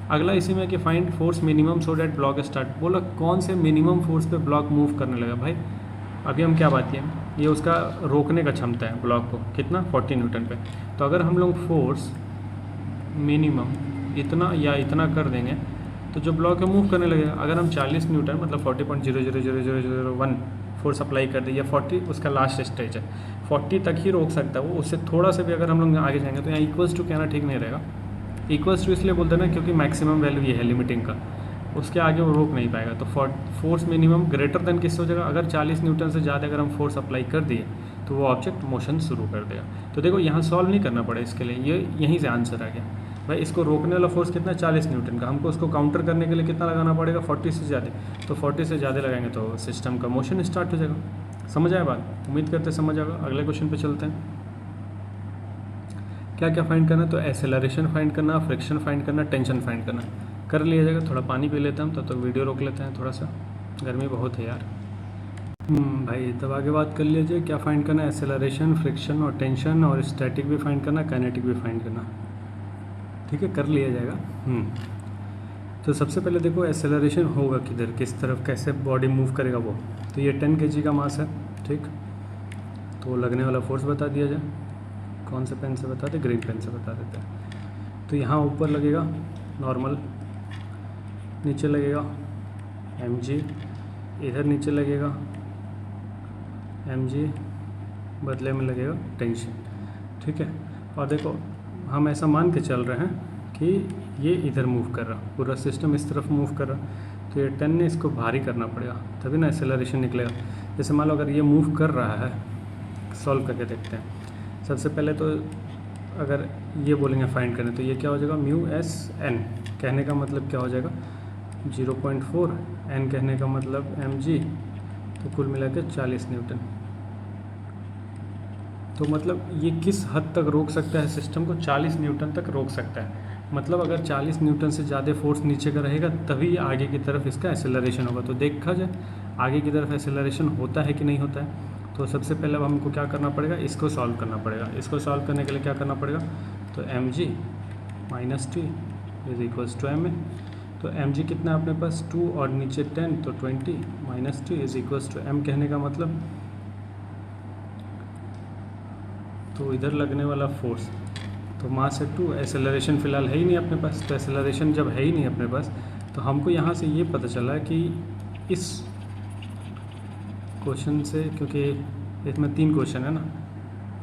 अगला इसी में कि find force minimum so that block start. बोला कौन से मिनिमम फोर्स पे ब्लॉक मूव करने लगा भाई, अभी हम क्या बात किए, ये उसका रोकने का क्षमता है ब्लॉक को, कितना 40 न्यूटन पे। तो अगर हम लोग फोर्स मिनिमम इतना या इतना कर देंगे तो जो ब्लॉक है मूव करने लगेगा। अगर हम 40 न्यूटन मतलब 40.0000001 फोर्स अप्लाई कर दें, या 40 उसका लास्ट स्टेज है, 40 तक ही रोक सकता है वो, उससे थोड़ा सा भी अगर हम लोग आगे जाएंगे तो यहाँ इक्वल्स टू कहना ठीक नहीं रहेगा। इक्वल्स टू इसलिए बोलते हैं ना क्योंकि मैक्सिमम वैल्यू ये है लिमिटिंग का, उसके आगे वो रोक नहीं पाएगा। तो फोर्स मिनिमम ग्रेटर देन किससे हो जाएगा, अगर 40 न्यूटन से ज़्यादा अगर हम फोर्स अप्लाई कर दिए तो वो ऑब्जेक्ट मोशन शुरू कर देगा। तो देखो यहाँ सॉल्व नहीं करना पड़ा इसके लिए, ये यहीं से आंसर आ गया भाई। इसको रोकने वाला फोर्स कितना, 40 न्यूटन का, हमको उसको काउंटर करने के लिए कितना लगाना पड़ेगा, 40 से ज़्यादा। तो 40 से ज़्यादा लगाएंगे तो सिस्टम का मोशन स्टार्ट हो जाएगा। समझ आया बात, उम्मीद करते समझ आएगा। अगले क्वेश्चन पे चलते हैं। क्या क्या फाइंड करना है, तो एक्सेलरेशन फाइंड करना, फ्रिक्शन फाइंड करना, टेंशन फाइंड करना। कर लिया जाएगा, थोड़ा पानी पी लेते हैं हम, तब तक वीडियो रोक लेते हैं, थोड़ा सा गर्मी बहुत है यार। भाई तब आगे बात कर लीजिए, क्या फाइंड करना है? एक्सेलरेशन, फ्रिक्शन और टेंशन, और स्टैटिक भी फाइंड करना, काइनेटिक भी फाइंड करना। ठीक है, कर लिया जाएगा। तो सबसे पहले देखो एक्सेलरेशन होगा किधर, किस तरफ, कैसे बॉडी मूव करेगा वो। तो ये 10 kg का मास है, ठीक। तो लगने वाला फोर्स बता दिया जाए, कौन से पेन से बताते? ग्रीन पेन से बता देते हैं। तो यहाँ ऊपर लगेगा नॉर्मल, नीचे लगेगा mg, इधर नीचे लगेगा mg, बदले में लगेगा टेंशन। ठीक है, और देखो हम ऐसा मान के चल रहे हैं कि ये इधर मूव कर रहा, पूरा सिस्टम इस तरफ मूव कर रहा, तो ये 10 ने इसको भारी करना पड़ेगा, तभी ना एक्सेलरेशन निकलेगा। जैसे मान लो अगर ये मूव कर रहा है, सॉल्व करके देखते हैं। सबसे पहले तो अगर ये बोलेंगे फाइंड करने, तो ये क्या हो जाएगा? म्यू एस एन, कहने का मतलब क्या हो जाएगा? 0.4, एन कहने का मतलब mg, तो कुल मिला के 40 न्यूटन। तो मतलब ये किस हद तक रोक सकता है सिस्टम को? 40 न्यूटन तक रोक सकता है। मतलब अगर 40 न्यूटन से ज़्यादा फोर्स नीचे का रहेगा तभी आगे की तरफ इसका एक्सेलरेशन होगा। तो देखा जाए आगे की तरफ एक्सेलरेशन होता है कि नहीं होता है। तो सबसे पहले अब हमको क्या करना पड़ेगा? इसको सॉल्व करना पड़ेगा। इसको सॉल्व करने के लिए क्या करना पड़ेगा? तो mg minus T is equals to M A. तो mg कितना है अपने पास? 2, और नीचे 10, तो 20 minus T is equals to m, कहने का मतलब तो इधर लगने वाला फोर्स, तो मास है 2, एक्सेलरेशन फ़िलहाल है ही नहीं अपने पास। तो एक्सेलरेशन जब है ही नहीं अपने पास, तो हमको यहाँ से ये पता चला कि इस क्वेश्चन से, क्योंकि इसमें 3 क्वेश्चन है ना,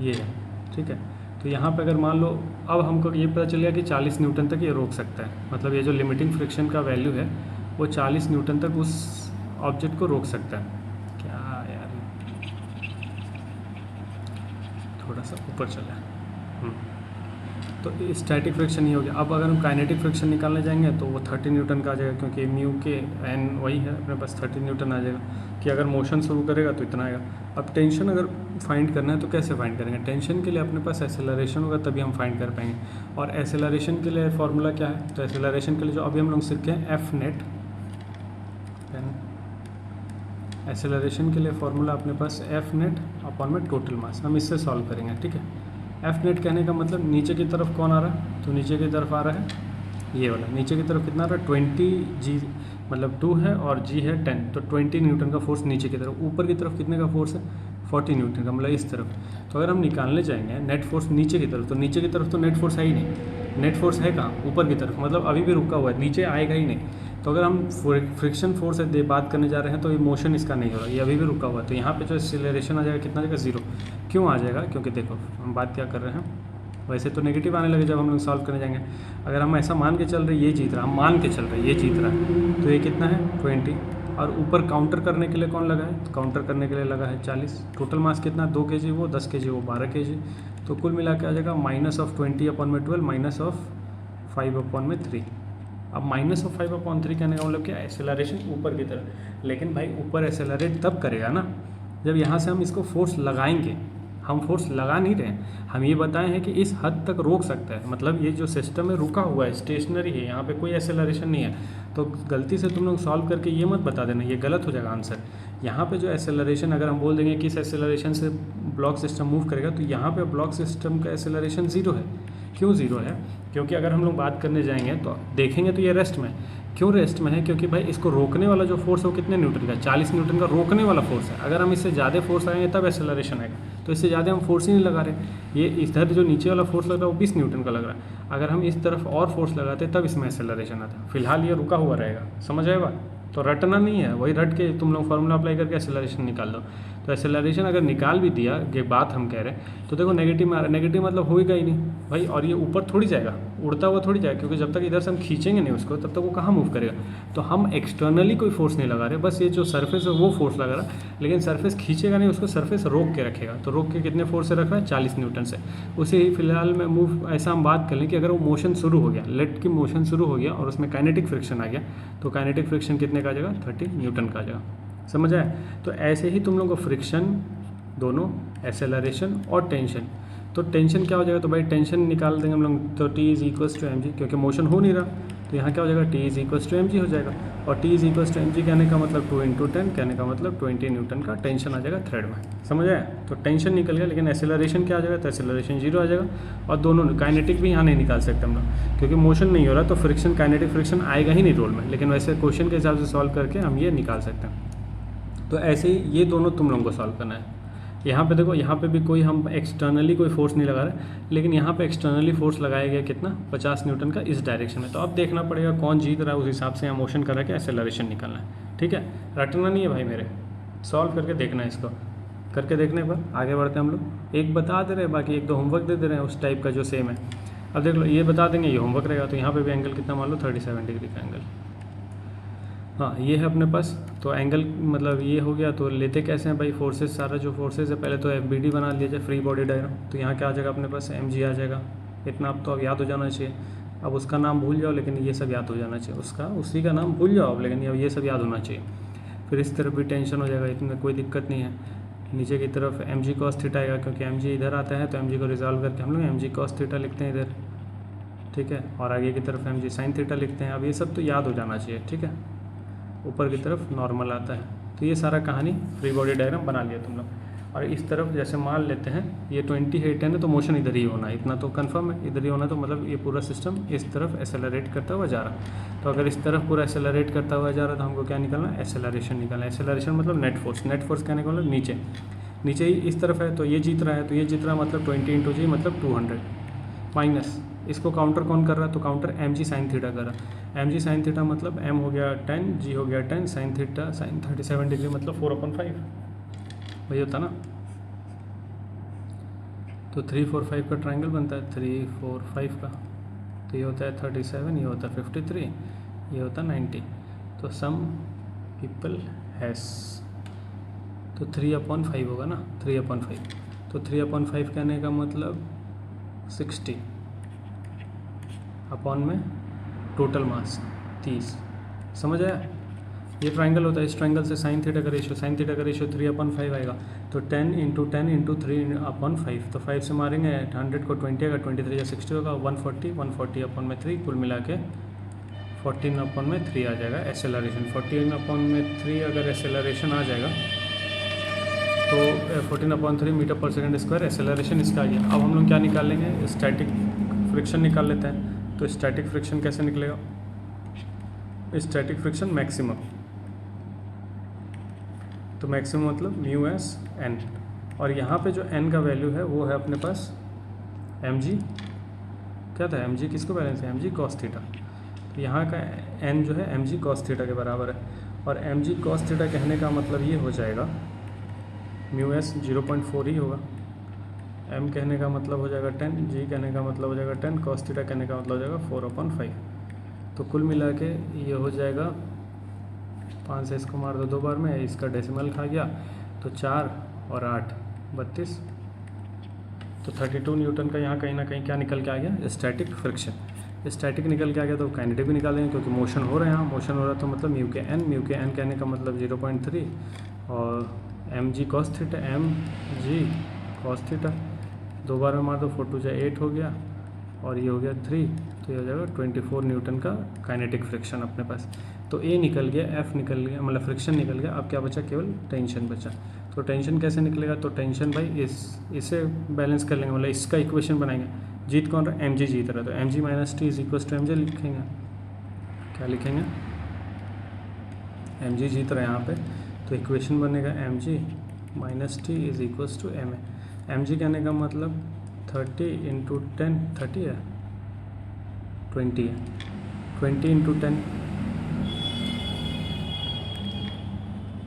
ये है, ठीक है। तो यहाँ पे अगर मान लो अब हमको ये पता चल गया कि 40 न्यूटन तक ये रोक सकता है, मतलब ये जो लिमिटिंग फ्रिक्शन का वैल्यू है वो 40 न्यूटन तक उस ऑब्जेक्ट को रोक सकता है। क्या यार, थोड़ा सा ऊपर चला। तो स्टैटिक फ्रिक्शन ही हो गया। अब अगर हम काइनेटिक फ्रिक्शन निकालने जाएंगे तो वो 30 न्यूटन का आ जाएगा, क्योंकि म्यू के एन वही है अपने पास, 30 न्यूटन आ जाएगा कि अगर मोशन शुरू करेगा तो इतना आएगा। अब टेंशन अगर फाइंड करना है तो कैसे फाइंड करेंगे? टेंशन के लिए अपने पास एक्सेलरेशन होगा तभी हम फाइंड कर पाएंगे। और एक्सेलरेशन के लिए फार्मूला क्या है? तो एक्सेलरेशन के लिए जो अभी हम लोग सीखे हैं एफ नेट, एक्सेलरेशन के लिए फार्मूला अपने पास एफ नेट अपॉन में टोटल मास, हम इससे सॉल्व करेंगे। ठीक है, एफ नेट कहने का मतलब नीचे की तरफ कौन आ रहा है? तो नीचे की तरफ आ रहा है ये वाला, नीचे की तरफ कितना आ रहा है? 20 जी, मतलब 2 है और जी है 10, तो 20 न्यूटन का फोर्स नीचे की तरफ। ऊपर की तरफ कितने का फोर्स है? 40 न्यूटन का, मतलब इस तरफ। तो अगर हम निकालने जाएंगे नेट फोर्स नीचे की तरफ, तो नीचे की तरफ तो नेट फोर्स है ही नहीं। नेट फोर्स है कहाँ? ऊपर की तरफ, मतलब अभी भी रुका हुआ है, नीचे आएगा ही नहीं। तो अगर हम फ्रिक्शन फोर्स से बात करने जा रहे हैं तो ये मोशन इसका नहीं हो रहा, ये अभी भी रुका हुआ है। तो यहाँ पे जो एक्सेलरेशन आ जाएगा कितना आ जाएगा? 0। क्यों आ जाएगा? क्योंकि देखो हम बात क्या कर रहे हैं, वैसे तो नेगेटिव आने लगे जब हम लोग सॉल्व करने जाएंगे। अगर हम ऐसा मान के चल रहे ये जीत रहा, हम मान के चल रहे ये जीत रहा है, तो ये कितना है? 20। और ऊपर काउंटर करने के लिए कौन लगा है? तो काउंटर करने के लिए लगा है 40। टोटल मास कितना? 2 kg वो, 10 kg वो, 12 kg। तो कुल मिला के आ जाएगा -20/12 -5/3। अब -5/3 कहने का मतलब क्या? एक्सेलरेशन ऊपर की तरफ। लेकिन भाई ऊपर एक्सेलरेट तब करेगा ना जब यहाँ से हम इसको फोर्स लगाएंगे। हम फोर्स लगा नहीं रहे हैं, हम ये बताए हैं कि इस हद तक रोक सकता है, मतलब ये जो सिस्टम है रुका हुआ है, स्टेशनरी है, यहाँ पे कोई एक्सेलरेशन नहीं है। तो गलती से तुम लोग सॉल्व करके ये मत बता देना, ये गलत हो जाएगा आंसर। यहाँ पे जो एक्सेलरेशन, अगर हम बोल देंगे कि इस एक्सेलरेशन से ब्लॉक सिस्टम मूव करेगा, तो यहाँ पे ब्लॉक सिस्टम का एक्सेलरेशन 0 है। क्यों 0 है? क्योंकि अगर हम लोग बात करने जाएंगे तो देखेंगे तो ये रेस्ट में। क्यों रेस्ट में है? क्योंकि भाई इसको रोकने वाला जो फोर्स है वो कितने न्यूटन का? 40 न्यूटन का रोकने वाला फोर्स है। अगर हम इससे ज़्यादा फोर्स लगाएंगे तब एक्सेलरेशन आएगा, तो इससे ज़्यादा हम फोर्स ही नहीं लगा रहे। ये इधर जो नीचे वाला फोर्स लग रहा है वो 20 न्यूटन का लग रहा है। अगर हम इस तरफ और फोर्स लगाते तब इसमें एक्सेलरेशन आता। फिलहाल ये रुका हुआ रहेगा, समझ आएगा? तो रटना नहीं है, वही रट के तुम लोग फार्मूला अप्लाई करके एक्सेलरेशन निकाल दो। तो एक्सेलरेशन अगर निकाल भी दिया, ये बात हम कह रहे हैं, तो देखो नेगेटिव में आ रहा है, नेगेटिव मतलब होगा ही नहीं भाई। और ये ऊपर थोड़ी जाएगा, उड़ता हुआ थोड़ी जाएगा, क्योंकि जब तक इधर से हम खींचेंगे नहीं उसको तब तक वो कहाँ मूव करेगा। तो हम एक्सटर्नली कोई फोर्स नहीं लगा रहे, बस ये जो सरफेस है वो फोर्स लगा रहा है, लेकिन सरफेस खींचेगा नहीं, उसको सरफेस रोक के रखेगा। तो रोक के कितने फोर्स से रख रहा है? 40 न्यूटन से। उसे ही फिलहाल में मूव, ऐसा हम बात कर लें कि अगर वो मोशन शुरू हो गया, लेट की मोशन शुरू हो गया और उसमें काइनेटिक फ्रिक्शन आ गया, तो काइनेटिक फ्रिक्शन कितने का आ जाएगा? 30 न्यूटन का आ जाएगा। समझ आया? तो ऐसे ही तुम लोग को फ्रिक्शन दोनों, एक्सेलरेशन और टेंशन, तो टेंशन क्या हो जाएगा, तो भाई टेंशन निकाल देंगे हम लोग, तो T is equals to mg, क्योंकि मोशन हो नहीं रहा तो यहाँ क्या हो जाएगा, T is equals to mg हो जाएगा। और T is equals to mg कहने का मतलब 2 × 10 कहने का मतलब 20 न्यूटन का टेंशन आ जाएगा थ्रेड में, समझ आया। तो टेंशन निकल गया, लेकिन एक्सेलरेशन क्या आ जाएगा, तो एक्सेलरेशन 0 आ जाएगा। और दोनों काइनेटिक भी यहाँ नहीं निकाल सकते हम लोग, क्योंकि मोशन नहीं हो रहा, तो फ्रिक्शन काइनेटिक फ्रिक्शन आएगा ही नहीं रोल में, लेकिन वैसे क्वेश्चन के हिसाब से सॉल्व करके हम ये निकाल सकते हैं। तो ऐसे ही ये दोनों तुम लोगों को सॉल्व करना है। यहाँ पे देखो, यहाँ पे भी कोई हम एक्सटर्नली कोई फोर्स नहीं लगा रहे, लेकिन यहाँ पे एक्सटर्नली फोर्स लगाया गया कितना, 50 न्यूटन का इस डायरेक्शन में। तो अब देखना पड़ेगा कौन जीत रहा है, उस हिसाब से यहाँ मोशन करा के एक्सेलरेशन निकालना है, ठीक है। रटना नहीं है भाई मेरे, सॉल्व करके देखना है, इसको करके देखने पर आगे बढ़ते हैं हम लोग। एक बता दे रहे हैं, बाकी 1-2 होमवर्क दे रहे हैं उस टाइप का जो सेम है। अब देख लो, ये बता देंगे, ये होमवर्क रहेगा। तो यहाँ पे भी एंगल कितना मान लो, 37 डिग्री का एंगल। हाँ, ये है अपने पास। तो एंगल मतलब ये हो गया। तो लेते कैसे हैं भाई, फोर्सेस, सारा जो फोर्सेस है पहले तो FBD बना लिया जाए, फ्री बॉडी डायग्राम। तो यहाँ क्या आ जाएगा अपने पास, mg आ जाएगा। इतना अब तो अब याद हो जाना चाहिए। अब उसका नाम भूल जाओ, लेकिन ये सब याद हो जाना चाहिए। उसका उसी का नाम भूल जाओ अब, लेकिन अब ये सब याद होना चाहिए। फिर इस तरफ भी टेंशन हो जाएगा, इतनी कोई दिक्कत नहीं है। नीचे की तरफ mg cos थीटा आएगा, क्योंकि mg इधर आता है, तो mg को रिजॉल्व करके हम लोग mg cos थीटा लिखते हैं इधर, ठीक है। और आगे की तरफ mg sin थीटा लिखते हैं। अब ये सब तो याद हो जाना चाहिए, ठीक है। ऊपर की तरफ नॉर्मल आता है। तो ये सारा कहानी फ्री बॉडी डायग्राम बना लिया तुम लोग। और इस तरफ जैसे मान लेते हैं ये 28 है, तो मोशन इधर ही होना है, इतना तो कंफर्म है, इधर ही होना। तो मतलब ये पूरा सिस्टम इस तरफ एक्सेलरेट करता हुआ जा रहा। तो अगर इस तरफ पूरा एक्सेलरेट करता हुआ जा रहा है, तो हमको क्या निकालना है, एक्सेलरेशन निकालना है। एक्सेलरेशन मतलब नेट फोर्स, नेट फोर्स कहने का मतलब नीचे नीचे ही इस तरफ है, तो ये जीत रहा है। तो ये जीत रहा मतलब 20 × g मतलब 200 माइनस इसको काउंटर कौन कर रहा है, तो काउंटर mg sin थीटा कर रहा है। mg sin थीटा मतलब m हो गया 10, g हो गया 10, sin थीटा sin 37 डिग्री मतलब 4/5 वही होता ना। तो 3, 4, 5 का ट्राइंगल बनता है, 3, 4, 5 का। तो ये होता है 37, ये होता है 53, ये होता है 90। तो सम पीपल हैज़, तो 3/5 होगा ना, 3/5। तो 3/5 कहने का मतलब 60 अपॉन में टोटल मास 30, समझ आया। ये ट्राइंगल होता है, इस ट्राइंगल से साइन थीटा का रेशियो, साइन थीटा का रेशियो 3/5 आएगा। तो 10 × 10 × 3/5। तो 5 से मारेंगे 100 को 20 आएगा, 23 या 60 होगा, 140/3 कुल मिला के 14/3 आ जाएगा एक्सेलरेशन। 14/3 अगर एक्सेलरेशन आ जाएगा तो 14/3 मीटर पर सेकंड स्क्वायर एक्सेलरेशन इसका आ गया। अब हम लोग क्या निकाल लेंगे, स्टैटिक फ्रिक्शन निकाल लेते हैं। तो स्टैटिक फ्रिक्शन कैसे निकलेगा, स्टैटिक फ्रिक्शन मैक्सिमम, तो मैक्सिमम मतलब μs(n), और यहाँ पे जो n का वैल्यू है वो है अपने पास mg, क्या था mg, किसको बैलेंस है, mg cos थीटा। तो यहाँ का n जो है mg cos थीटा के बराबर है। और mg cos थीटा कहने का मतलब ये हो जाएगा μs 0.4 ही होगा, m कहने का मतलब हो जाएगा 10, g कहने का मतलब हो जाएगा 10, cos थीटा कहने का मतलब हो जाएगा 4/5। तो कुल मिला के ये हो जाएगा 5 से इसको मार दो 2 बार में, इसका डेसिमल खा गया, तो 4 और 8 32। तो 32 न्यूटन का यहाँ कहीं ना कहीं क्या निकल के आ गया, स्टैटिक फ्रिक्शन। स्टैटिक निकल के आ गया, तो काइनेटिक भी निकाल देंगे, क्योंकि मोशन हो रहा है, यहाँ मोशन हो रहा है। तो मतलब म्यू के एन कहने का मतलब 0.3, और mg cos theta, mg cos theta 2 बार में मार दो, 4 × 2 = 8 हो गया, और ये हो गया 3। तो ये हो जाएगा 24 न्यूटन का काइनेटिक फ्रिक्शन अपने पास। तो ए निकल गया, एफ निकल गया, मतलब फ्रिक्शन निकल गया। अब क्या बचा, केवल टेंशन बचा। तो टेंशन कैसे निकलेगा, तो टेंशन भाई इसे बैलेंस कर लेंगे, मतलब इसका इक्वेशन बनाएंगे। जीत कौन रहा, mg जीत रहा है, तो mg - t = mj लिखेंगे। क्या लिखेंगे, mg जीत रहा है यहाँ पे, तो इक्वेशन बनेगा mg - t = ma। mg कहने का मतलब 30 × 10, 30 है, 20 है, 20 × 10,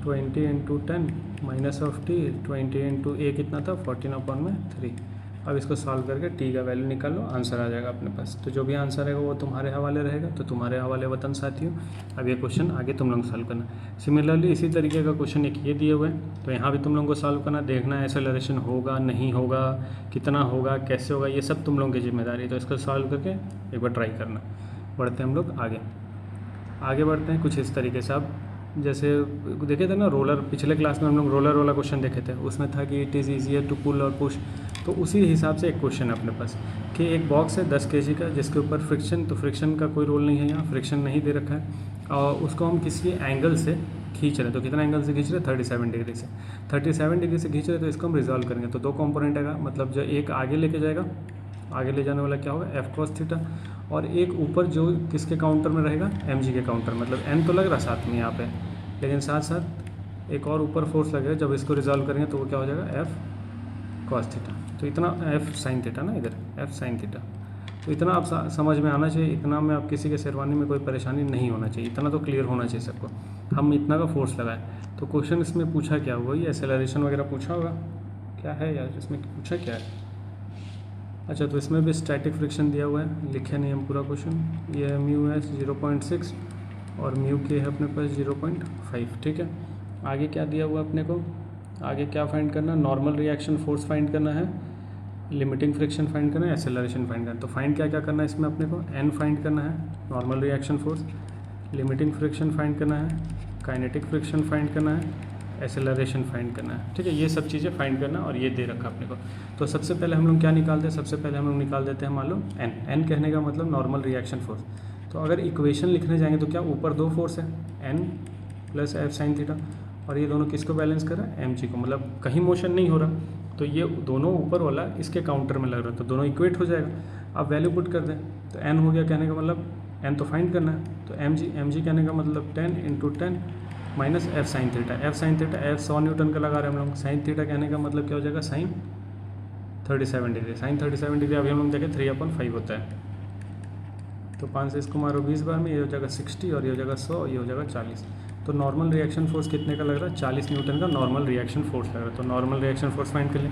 20 × 10 माइनस ऑफ t, 20 × a कितना था, 14/3। अब इसको सॉल्व करके t का वैल्यू निकाल लो, आंसर आ जाएगा अपने पास। तो जो भी आंसर रहेगा वो तुम्हारे हवाले रहेगा। तो तुम्हारे हवाले वतन साथियों, अब ये क्वेश्चन आगे तुम लोग सॉल्व करना। सिमिलरली इसी तरीके का क्वेश्चन एक ये दिए हुए हैं, तो यहाँ भी तुम लोगों को सॉल्व करना, देखना एक्सेलरेशन होगा नहीं होगा, कितना होगा, कैसे होगा, ये सब तुम लोगों की जिम्मेदारी है। तो इसको सॉल्व करके एक बार ट्राई करना। बढ़ते हैं हम लोग आगे बढ़ते हैं कुछ इस तरीके से। अब जैसे देखे थे ना रोलर, पिछले क्लास में हम लोग रोलर वाला क्वेश्चन देखे थे, उसमें था कि it is easier to pull और पुश। तो उसी हिसाब से एक क्वेश्चन है अपने पास कि एक बॉक्स है 10 kg का जिसके ऊपर फ्रिक्शन, तो फ्रिक्शन का कोई रोल नहीं है, यहाँ फ्रिक्शन नहीं दे रखा है और उसको हम किसी एंगल से खींच रहे हैं। तो कितना एंगल से खींच रहे हैं? 37 डिग्री से। 37 डिग्री से खींच रहे हैं तो इसको हम रिजॉल्व करेंगे। तो दो कंपोनेंट आएगा, मतलब जो एक आगे लेके जाएगा, आगे ले जाने वाला क्या होगा? एफ कॉस थीटा, और एक ऊपर जो किसके काउंटर में रहेगा? एम जी के काउंटर। मतलब एन तो लग रहा साथ में यहाँ पे, लेकिन साथ साथ एक और ऊपर फोर्स लगेगा। जब इसको रिजॉल्व करेंगे तो वो क्या हो जाएगा? F cos theta. तो इतना एफ साइन थीटा ना, इधर एफ साइन थीटा। तो इतना आप समझ में आना चाहिए, इतना में आप किसी के शेरवानी में कोई परेशानी नहीं होना चाहिए, इतना तो क्लियर होना चाहिए सबको। हम इतना का फोर्स लगाए। तो क्वेश्चन इसमें पूछा क्या हुआ? ये एक्सेलरेशन वगैरह पूछा होगा। क्या है यार इसमें, पूछा क्या है? अच्छा, तो इसमें भी स्टैटिक फ्रिक्शन दिया हुआ है, लिखे नहीं हम पूरा क्वेश्चन। ये है म्यू एस 0.6 और म्यू के है अपने पास 0.5। ठीक है, आगे क्या दिया हुआ अपने को? आगे क्या फाइंड करना? नॉर्मल रिएक्शन फोर्स फाइंड करना है, लिमिटिंग फ्रिक्शन फाइंड करना है, एक्सेलरेशन फाइंड करना है। तो फाइंड क्या क्या करना है इसमें अपने को? एन फाइंड करना है, normal reaction force, limiting friction find करना है, काइनेटिक फ्रिक्शन फाइंड करना है, एक्सेलरेशन फाइंड करना है। ठीक है, ये सब चीज़ें फाइंड करना और ये दे रखा अपने को। तो सबसे पहले हम लोग क्या निकालते हैं? सबसे पहले हम लोग निकाल देते हैं मान लो एन। एन कहने का मतलब नॉर्मल रिएक्शन फोर्स। तो अगर इक्वेशन लिखने जाएंगे तो क्या ऊपर दो फोर्स है, N plus F sine theta, और ये दोनों किसको बैलेंस कर रहा है? एम जी को। मतलब कहीं मोशन नहीं हो रहा, तो ये दोनों ऊपर वाला इसके काउंटर में लग रहा है, तो दोनों इक्वेट हो जाएगा। अब वैल्यू पुट कर दें तो एन हो गया, कहने का मतलब एन तो फाइंड करना है, तो एम जी कहने का मतलब 10 × 10 minus F sine theta. F sine theta F 100 Newton का लगा रहे हैं हम लोग। साइन थीटा कहने का मतलब क्या हो जाएगा? Sign 37 degree. साइन 37 डिग्री अभी हम लोग देखें 3/5 होता है। तो 5 से इसको मारो 20 बार में, ये हो जाएगा 60 और ये हो जाएगा 100, ये हो जाएगा 40। तो नॉर्मल रिएक्शन फोर्स कितने का लग रहा है? 40 न्यूटन का नॉर्मल रिएक्शन फोर्स लग रहा है। तो नॉर्मल रिएक्शन फोर्स फाइंड कर लें।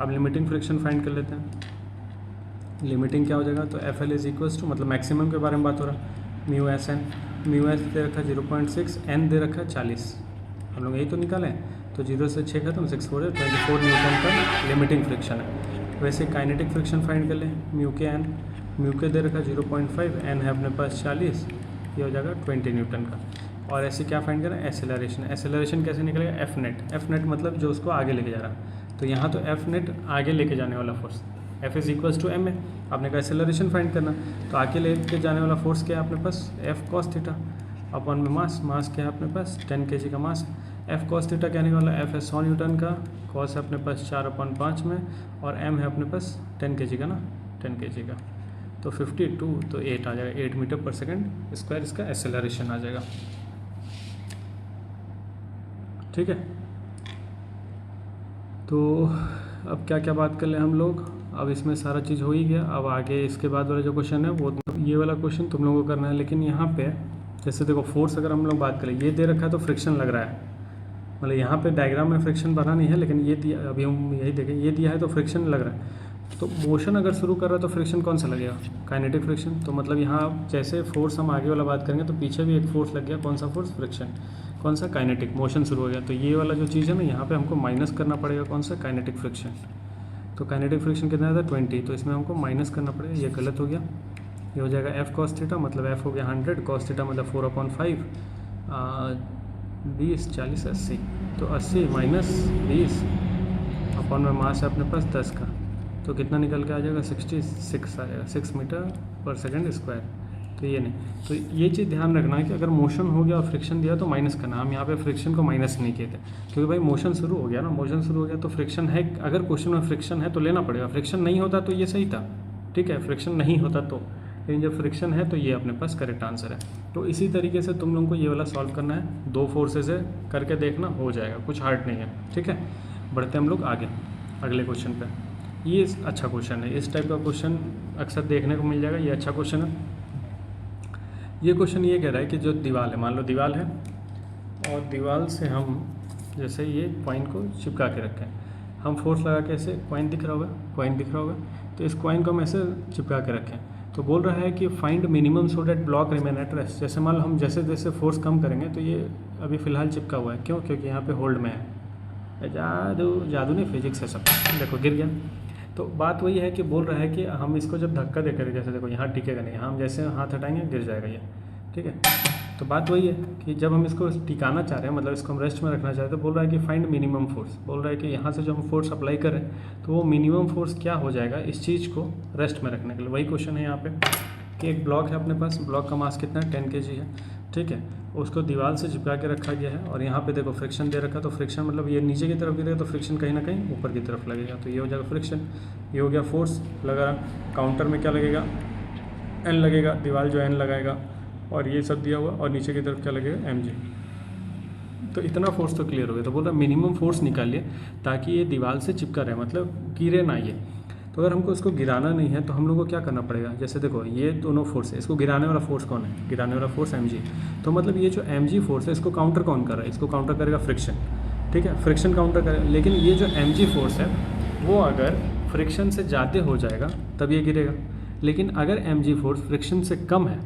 अब लिमिटिंग फ्रिक्शन फाइंड कर लेते हैं। लिमिटिंग क्या हो जाएगा? तो F L is equals to, मतलब मैक्सिमम के बारे में बात हो रहा है, mu S N. Mu S दे रखा है 0.6, एन दे रखा है 40। हम लोग यही तो निकालें। तो 0 से 6 खत्म, 6 4 24 न्यूटन का लिमिटिंग फ्रिक्शन है। वैसे काइनेटिक फ्रिक्शन फाइंड कर लें। म्यू के एन, म्यू के दे रखा 0.5, एन है अपने पास 40, ये हो जाएगा 20 न्यूटन का। और ऐसे क्या फाइंड करें? एक्सेलरेशन। एक्सेलरेशन कैसे निकलेगा? F net. एफ नेट मतलब जो उसको आगे लेके जा रहा है। तो यहाँ तो एफ नेट आगे लेके जाने वाला force, F is equals to M है। आपने कहा एक्सेलरेशन फाइंड करना, तो आगे लेके जाने वाला फोर्स क्या है अपने पास? एफ कॉस थीटा अपॉन में मास। मास क्या है अपने पास? 10 kg का मास। एफ कॉस थीटा कहने वाला एफ है 100 न्यूटन का, कॉस है अपने पास 4/5 में, और एम है अपने पास 10 kg का ना, 10 kg का। तो 52 तो 8 आ जाएगा, 8 मीटर पर सेकेंड स्क्वायर इसका एक्सेलरेशन आ जाएगा। ठीक है, तो अब क्या क्या बात कर लें हम लोग? अब इसमें सारा चीज़ हो ही गया। अब आगे इसके बाद वाला जो क्वेश्चन है वो ये वाला क्वेश्चन तुम लोगों को करना है। लेकिन यहाँ पे जैसे देखो फोर्स अगर हम लोग बात करें, ये दे रखा है तो फ्रिक्शन लग रहा है, मतलब यहाँ पे डायग्राम में फ्रिक्शन बना नहीं है, लेकिन ये दिया, अभी हम यही देखें, ये दिया है तो फ्रिक्शन लग रहा है। तो मोशन अगर शुरू कर रहा है तो फ्रिक्शन कौन सा लगेगा? Kinetic friction. तो मतलब यहाँ जैसे फोर्स हम आगे वाला बात करेंगे तो पीछे भी एक फोर्स लग गया, कौन सा फोर्स? फ्रिक्शन। कौन सा? काइनेटिक। मोशन शुरू हो गया, तो ये वाला जो चीज़ है ना, यहाँ पे हमको माइनस करना पड़ेगा, कौन सा? Kinetic friction. तो काइनेटिक फ्रिक्शन कितना था? 20, तो इसमें हमको माइनस करना पड़ेगा, ये गलत हो गया। ये हो जाएगा एफ कॉस थीटा, मतलब एफ हो गया 100, कॉस थीटा मतलब 4/5, 20 40 80, तो 80 माइनस 20 अपॉन में मास है अपने पास 10 का, तो कितना निकल के आ जाएगा? 66 आ जाएगा, 6 मीटर पर सेकेंड स्क्वायर। तो ये नहीं, तो ये चीज़ ध्यान रखना है कि अगर मोशन हो गया और फ्रिक्शन दिया तो माइनस करना। हम यहाँ पे फ्रिक्शन को माइनस नहीं किए थे, क्योंकि भाई मोशन शुरू हो गया ना, मोशन शुरू हो गया तो फ्रिक्शन है। अगर क्वेश्चन में फ्रिक्शन है तो लेना पड़ेगा, फ्रिक्शन नहीं होता तो ये सही था। ठीक है, फ्रिक्शन नहीं होता तो, लेकिन जब फ्रिक्शन है तो ये अपने पास करेक्ट आंसर है। तो इसी तरीके से तुम लोगों को ये वाला सॉल्व करना है, 2 फोर्सेस है, करके देखना, हो जाएगा, कुछ हार्ड नहीं है। ठीक है, बढ़ते हम लोग आगे अगले क्वेश्चन पे। ये अच्छा क्वेश्चन है, इस टाइप का क्वेश्चन अक्सर देखने को मिल जाएगा, ये अच्छा क्वेश्चन है। ये क्वेश्चन ये कह रहा है कि जो दीवार है, मान लो दीवार है और दीवार से हम जैसे ये कॉइन को चिपका के रखें, हम फोर्स लगा के ऐसे, कॉइन दिख रहा होगा, कॉइन दिख रहा होगा, तो इस कॉइन को हम ऐसे चिपका के रखें। तो बोल रहा है कि find minimum so that block remain at rest. जैसे मान लो हम जैसे जैसे फोर्स कम करेंगे तो ये अभी फ़िलहाल चिपका हुआ है, क्यों? क्योंकि यहाँ पे होल्ड में है। जादू नहीं, फिजिक्स है सब। देखो गिर गया। तो बात वही है कि बोल रहा है कि हम इसको जब धक्का दे करें, जैसे देखो यहाँ टिकेगा नहीं, हम जैसे हाथ हटाएंगे गिर जाएगा ये। ठीक है, तो बात वही है कि जब हम इसको टिकाना चाह रहे हैं, मतलब इसको हम रेस्ट में रखना चाहते हैं, तो बोल रहा है कि फाइंड मिनिमम फोर्स, बोल रहा है कि यहाँ से जो हम फोर्स अप्लाई करें तो वो मिनिमम फोर्स क्या हो जाएगा इस चीज़ को रेस्ट में रखने के लिए। वही क्वेश्चन है यहाँ पे कि एक ब्लॉक है अपने पास, ब्लॉक का मास कितना है 10 kg है, ठीक है, उसको दीवार से चिपका के रखा गया है और यहाँ पे देखो फ्रिक्शन दे रखा, तो फ्रिक्शन मतलब ये नीचे की तरफ गिरेगा तो फ्रिक्शन कहीं ना कहीं ऊपर की तरफ लगेगा, तो ये हो जाएगा फ्रिक्शन, ये हो गया फोर्स लगा। काउंटर में क्या लगेगा, एन लगेगा, दीवार जो एन लगाएगा, और ये सब दिया हुआ, और नीचे की तरफ क्या लगेगा mg। तो इतना फोर्स तो क्लियर हो गया। तो बोल रहा मिनिमम फोर्स निकालिए ताकि ये दीवार से चिपका रहे, मतलब गिरे ना ये। तो अगर हमको इसको गिराना नहीं है तो हम लोग को क्या करना पड़ेगा, जैसे देखो ये दोनों फोर्स है, इसको गिराने वाला फोर्स कौन है, गिराने वाला फोर्स mg। तो मतलब ये जो mg फोर्स है इसको काउंटर कौन कर रहा है, इसको काउंटर करेगा फ्रिक्शन, ठीक है, फ्रिक्शन काउंटर करेगा। लेकिन ये जो mg फोर्स है वो अगर फ्रिक्शन से ज़्यादा हो जाएगा तब ये गिरेगा, लेकिन अगर mg फोर्स फ्रिक्शन से कम है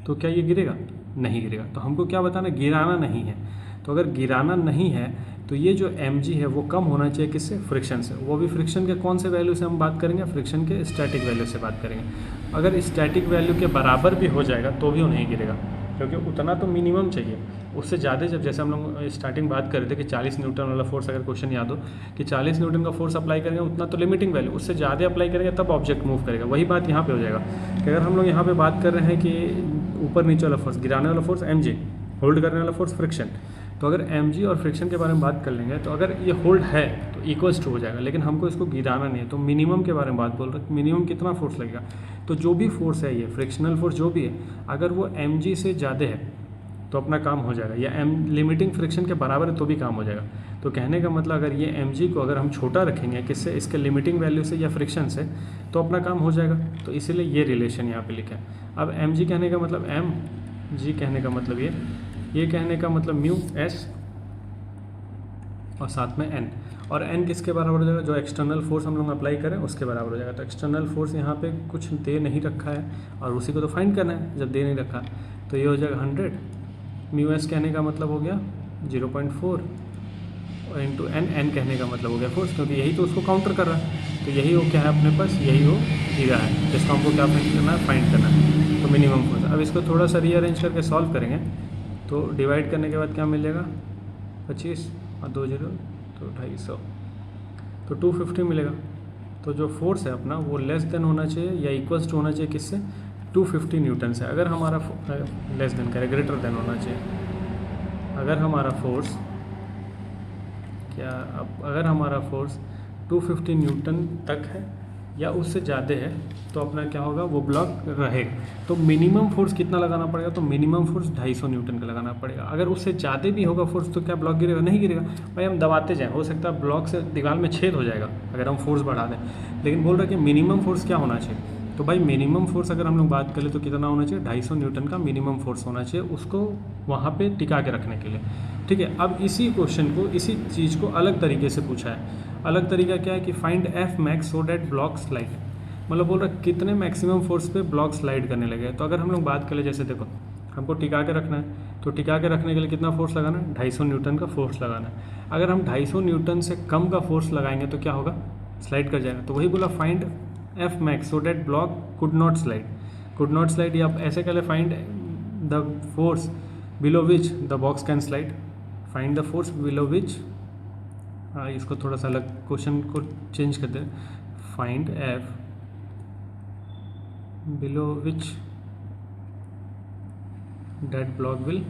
तो क्या ये गिरेगा, नहीं गिरेगा। तो हमको क्या बताना, गिराना नहीं है। तो अगर गिराना नहीं है तो ये जो mg है वो कम होना चाहिए किससे, फ्रिक्शन से। वो भी फ्रिक्शन के कौन से वैल्यू से हम बात करेंगे, फ्रिक्शन के स्टैटिक वैल्यू से बात करेंगे। अगर स्टैटिक वैल्यू के बराबर भी हो जाएगा तो भी वो नहीं गिरेगा, क्योंकि उतना तो मिनिमम चाहिए। उससे ज़्यादा, जब जैसे हम लोग स्टार्टिंग बात कर रहे थे कि 40 न्यूटन वाला फोर्स, अगर क्वेश्चन याद हो कि 40 न्यूटन का फोर्स अप्लाई करेंगे उतना तो लिमिटिंग वैल्यू, उससे ज़्यादा अप्लाई करेंगे तब ऑब्जेक्ट मूव करेगा। वही बात यहाँ पे हो जाएगा कि अगर हम लोग यहाँ पे बात कर रहे हैं कि ऊपर नीचे वाला फोर्स, गिराने वाला फोर्स mg, होल्ड करने वाला फोर्स फ्रिक्शन, तो अगर mg और फ्रिक्शन के बारे में बात कर लेंगे तो अगर ये होल्ड है तो इक्वल्स टू हो जाएगा। लेकिन हमको इसको गिराना नहीं है, तो मिनिमम के बारे में बात बोल रहे हैं, मिनिमम कितना फोर्स लगेगा। तो जो भी फोर्स है, ये फ्रिक्शनल फोर्स जो भी है, अगर वो mg से ज़्यादा है तो अपना काम हो जाएगा, या लिमिटिंग फ्रिक्शन के बराबर है तो भी काम हो जाएगा। तो कहने का मतलब अगर ये mg को अगर हम छोटा रखेंगे किससे, इसके लिमिटिंग वैल्यू से या फ्रिक्शन से, तो अपना काम हो जाएगा। तो इसीलिए ये रिलेशन यहाँ पे लिखा है। अब mg कहने का मतलब mg कहने का मतलब ये कहने का मतलब म्यू s और साथ में n, और n किसके बराबर हो जाएगा, जो एक्सटर्नल फोर्स हम लोग अप्लाई करें उसके बराबर हो जाएगा। तो एक्सटर्नल फोर्स यहाँ पे कुछ दे नहीं रखा है और उसी को तो फाइंड करना है, जब दे नहीं रखा तो ये हो जाएगा 100। म्यू एस कहने का मतलब हो गया 0.4 और इंटू n कहने का मतलब हो गया फोर्स, क्योंकि यही तो उसको काउंटर कर रहा है। तो यही हो क्या है अपने पास, यही हो गिरा है, जिसको हमको क्या फाइंड करना है, फाइंड करना है, तो मिनिमम फोर्स। अब इसको थोड़ा सा रीअरेंज करके सॉल्व करेंगे तो डिवाइड करने के बाद क्या मिल जाएगा, 25 और 2 0 तो 250, तो 250 मिलेगा। तो जो फोर्स है अपना वो लेस देन होना चाहिए या इक्वल्स टू होना चाहिए किससे, 250 न्यूटन से। अगर हमारा लेस देन करें, ग्रेटर देन होना चाहिए। अगर हमारा फोर्स अगर हमारा फोर्स 250 न्यूटन तक है या उससे ज़्यादा है तो अपना क्या होगा, वो ब्लॉक रहेगा। तो मिनिमम फोर्स कितना लगाना पड़ेगा, तो मिनिमम फोर्स 250 न्यूटन का लगाना पड़ेगा। अगर उससे ज़्यादा भी होगा फोर्स तो क्या ब्लॉक गिरेगा, नहीं गिरेगा। भाई हम दबाते जाएँ, हो सकता है ब्लॉक से दीवार में छेद हो जाएगा अगर हम फोर्स बढ़ा दें, लेकिन बोल रहे हैं कि मिनिमम फोर्स क्या होना चाहिए। तो भाई मिनिमम फोर्स अगर हम लोग बात करें तो कितना होना चाहिए, 250 न्यूटन का मिनिमम फोर्स होना चाहिए उसको वहाँ पे टिका के रखने के लिए, ठीक है। अब इसी क्वेश्चन को, इसी चीज़ को अलग तरीके से पूछा है। अलग तरीका क्या है कि find F max so that block slide, मतलब बोल रहा है कितने मैक्सिमम फोर्स पे ब्लॉक स्लाइड करने लगे। तो अगर हम लोग बात करें, जैसे देखो हमको टिका के रखना है, तो टिका के रखने के लिए कितना फोर्स लगाना है, 250 न्यूटन का फोर्स लगाना है। अगर हम 250 न्यूटन से कम का फोर्स लगाएंगे तो क्या होगा, स्लाइड कर जाएगा। तो वही बोला find F max so that block could not slide, या आप ऐसे कह ले find the force below which the box can slide, find the force below which, इसको थोड़ा सा अलग क्वेश्चन को चेंज कर दें, find F below which that block will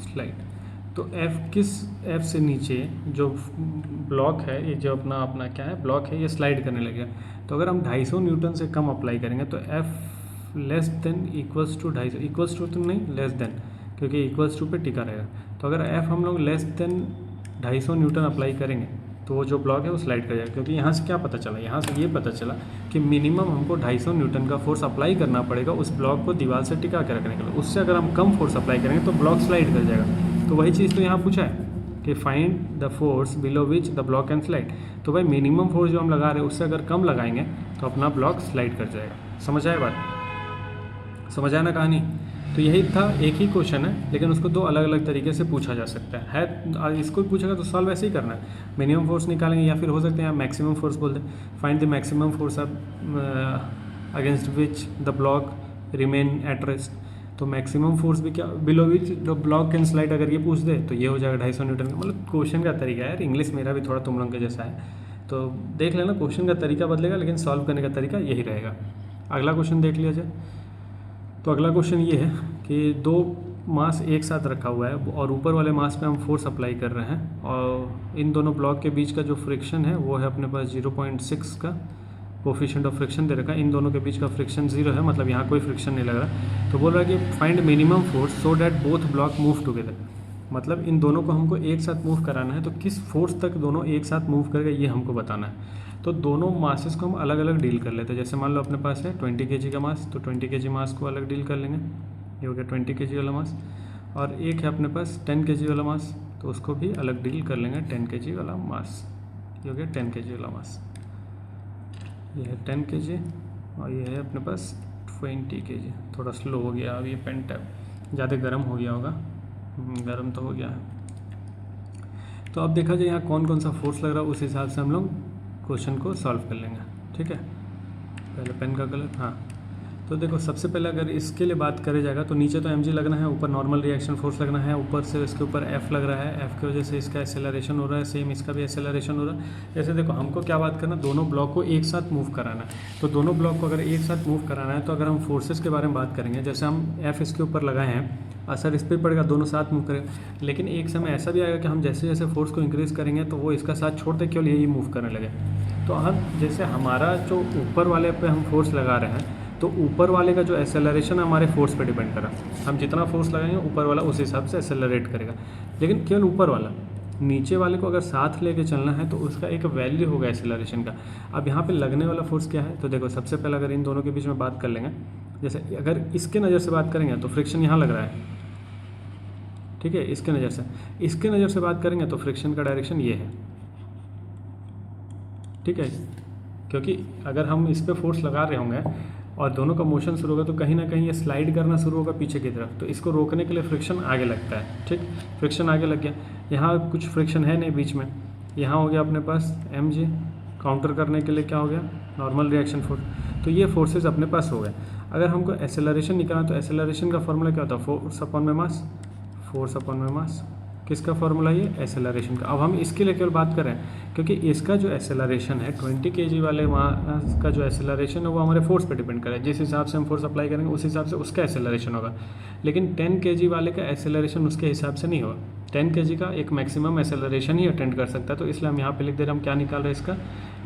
slide. तो एफ से नीचे जो ब्लॉक है, ये जो अपना क्या है ब्लॉक है, ये स्लाइड करने लगेगा। तो अगर हम 250 न्यूटन से कम अप्लाई करेंगे तो F less than equals to 250, equals to तो नहीं लेस देन, क्योंकि इक्वल्स टू पे टिका रहेगा। तो अगर एफ हम लोग लेस देन 250 न्यूटन अप्लाई करेंगे तो वो जो ब्लॉक है वो स्लाइड कर जाएगा। क्योंकि यहाँ से क्या पता चला, यहाँ से ये पता चला कि मिनिमम हमको 250 न्यूटन का फोर्स अप्लाई करना पड़ेगा उस ब्लॉक को दीवार से टिका के रखने के लिए। उससे अगर हम कम फोर्स अप्लाई करेंगे तो ब्लॉक स्लाइड कर जाएगा। तो वही चीज़ तो यहाँ पूछा है कि find the force below which the block can slide. तो भाई मिनिमम फोर्स जो हम लगा रहे हैं उससे अगर कम लगाएंगे तो अपना ब्लॉक स्लाइड कर जाएगा। समझ आए बात, समझ आया ना कहानी। तो यही था, एक ही क्वेश्चन है लेकिन उसको दो अलग अलग तरीके से पूछा जा सकता है। इसको भी पूछेगा तो सॉल्व ऐसे ही करना है, मिनिमम फोर्स निकालेंगे या फिर हो सकते हैं आप मैक्सिमम फोर्स बोल दें, find the maximum force against which the block remain at rest. तो मैक्सिमम फोर्स भी क्या below which the block can slide, अगर ये पूछ दे तो ये हो जाएगा 250 न्यूटन का। मतलब क्वेश्चन का तरीका है यार, इंग्लिश मेरा भी थोड़ा तुम लोगों के जैसा है, तो देख लेना क्वेश्चन का तरीका बदलेगा लेकिन सॉल्व करने का तरीका यही रहेगा। अगला क्वेश्चन देख लिया जाए। तो अगला क्वेश्चन ये है कि दो मास एक साथ रखा हुआ है और ऊपर वाले मास पे हम फोर्स अप्लाई कर रहे हैं और इन दोनों ब्लॉक के बीच का जो फ्रिक्शन है वो है अपने पास 0.6 का कोफिशिएंट ऑफ फ्रिक्शन दे रखा है। इन दोनों के बीच का फ्रिक्शन 0 है, मतलब यहाँ कोई फ्रिक्शन नहीं लग रहा। तो बोल रहा है कि find minimum force so that both block move together, मतलब इन दोनों को हमको एक साथ मूव कराना है, तो किस फोर्स तक दोनों एक साथ मूव करेगा ये हमको बताना है। तो दोनों मासेस को हम अलग अलग डील कर लेते हैं। जैसे मान लो अपने पास है 20 kg का मास, तो 20 kg मास को अलग डील कर लेंगे, ये हो गया 20 kg वाला मास। और एक है अपने पास 10 kg वाला मास, तो उसको भी अलग डील कर लेंगे 10 kg वाला मास, ये हो गया 10 kg वाला मास। ये है 10 kg और ये है अपने पास 20 kg। थोड़ा स्लो हो गया अब ये पेन टैब, ज़्यादा गर्म हो गया होगा, गर्म तो हो गया है। तो अब देखा जाए यहाँ कौन कौन सा फोर्स लग रहा है, उस हिसाब से हम लोग क्वेश्चन को सॉल्व कर लेंगे। ठीक है, पहले पेन का कलर, हाँ। तो देखो सबसे पहले अगर इसके लिए बात करे जाएगा तो नीचे तो mg लगना है, ऊपर नॉर्मल रिएक्शन फोर्स लगना है, ऊपर से इसके ऊपर f लग रहा है, f की वजह से इसका एक्सेलरेशन हो रहा है, सेम इसका भी एक्सेलरेशन हो रहा है। जैसे देखो हमको क्या बात करना, दोनों ब्लॉक को एक साथ मूव कराना है। तो दोनों ब्लॉक को अगर एक साथ मूव कराना है तो अगर हम फोर्सेस के बारे में बात करेंगे, जैसे हम f इसके ऊपर लगाए हैं, असर इस पर पड़ेगा, दोनों साथ मूव करेगा। लेकिन एक समय ऐसा भी आएगा कि हम जैसे जैसे फोर्स को इंक्रीज़ करेंगे तो वो इसका साथ छोड़ते केवल यही मूव करने लगे। तो अब जैसे हमारा जो ऊपर वाले पे हम फोर्स लगा रहे हैं, तो ऊपर वाले का जो एक्सेलरेशन है हमारे फोर्स पे डिपेंड करा। हम जितना फोर्स लगाएंगे ऊपर वाला उस हिसाब से एक्सेलरेट करेगा, लेकिन केवल ऊपर वाला। नीचे वाले को अगर साथ लेके चलना है तो उसका एक वैल्यू होगा एक्सेलरेशन का। अब यहाँ पे लगने वाला फोर्स क्या है, तो देखो सबसे पहले अगर इन दोनों के बीच में बात कर लेंगे, जैसे अगर इसके नज़र से बात करेंगे तो फ्रिक्शन यहाँ लग रहा है, ठीक है, इसके नज़र से बात करेंगे तो फ्रिक्शन का डायरेक्शन ये है। ठीक है, क्योंकि अगर हम इस पर फोर्स लगा रहे होंगे और दोनों का मोशन शुरू होगा तो कहीं ना कहीं ये स्लाइड करना शुरू होगा पीछे की तरफ, तो इसको रोकने के लिए फ्रिक्शन आगे लगता है। ठीक, फ्रिक्शन आगे लग गया, यहाँ कुछ फ्रिक्शन है नहीं बीच में, यहाँ हो गया अपने पास mg, काउंटर करने के लिए क्या हो गया, नॉर्मल रिएक्शन फोर्स। तो ये फोर्सेस अपने पास हो गए। अगर हमको एक्सेलरेशन निकालना तो एक्सेलरेशन का फॉर्मूला क्या होता है, फोर्स अपॉन में मास। किसका फॉर्मूला ये, एक्सेलरेशन का। अब हम इसके लिए केवल बात करें क्योंकि इसका जो एक्सेलरेशन है 20 kg वाले मास का जो एक्सेलरेशन है वो हमारे फोर्स पे डिपेंड करे। जिस हिसाब से हम फोर्स अप्लाई करेंगे उस हिसाब से उसका एक्सेलरेशन होगा। लेकिन 10 kg वाले का एक्सेलरेशन उसके हिसाब से नहीं होगा। 10 kg का एक मैक्सिमम एक्सेलरेशन ही अटेंड कर सकता है, तो इसलिए हम यहाँ पे लिख दे रहे हैं, हम क्या निकाल रहे हैं इसका,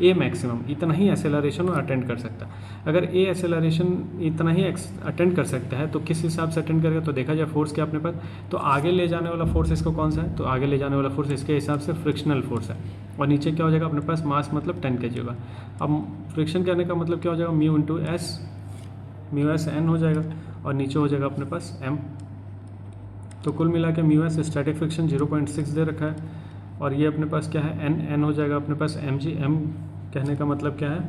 ए मैक्सिमम, इतना ही एक्सेलरेशन वो अटेंड कर सकता है। अगर ए एक्सेलरेशन इतना ही अटेंड कर सकता है तो किस हिसाब से अटेंड करेगा, तो देखा जाए फोर्स क्या अपने पास, तो आगे ले जाने वाला फोर्स इसको कौन सा है, तो आगे ले जाने वाला फोर्स इसके हिसाब से फ्रिक्शनल फोर्स है। और नीचे क्या हो जाएगा अपने पास, मास मतलब 10 kg होगा। अब फ्रिक्शन करने का मतलब क्या हो जाएगा, म्यू इंटू एस एन हो जाएगा और नीचे हो जाएगा अपने पास एम। तो कुल मिला के म्यू एस स्टैटिक फ्रिक्शन 0.6 दे रखा है और ये अपने पास क्या है, एन हो जाएगा अपने पास एम जी। एम कहने का मतलब क्या है,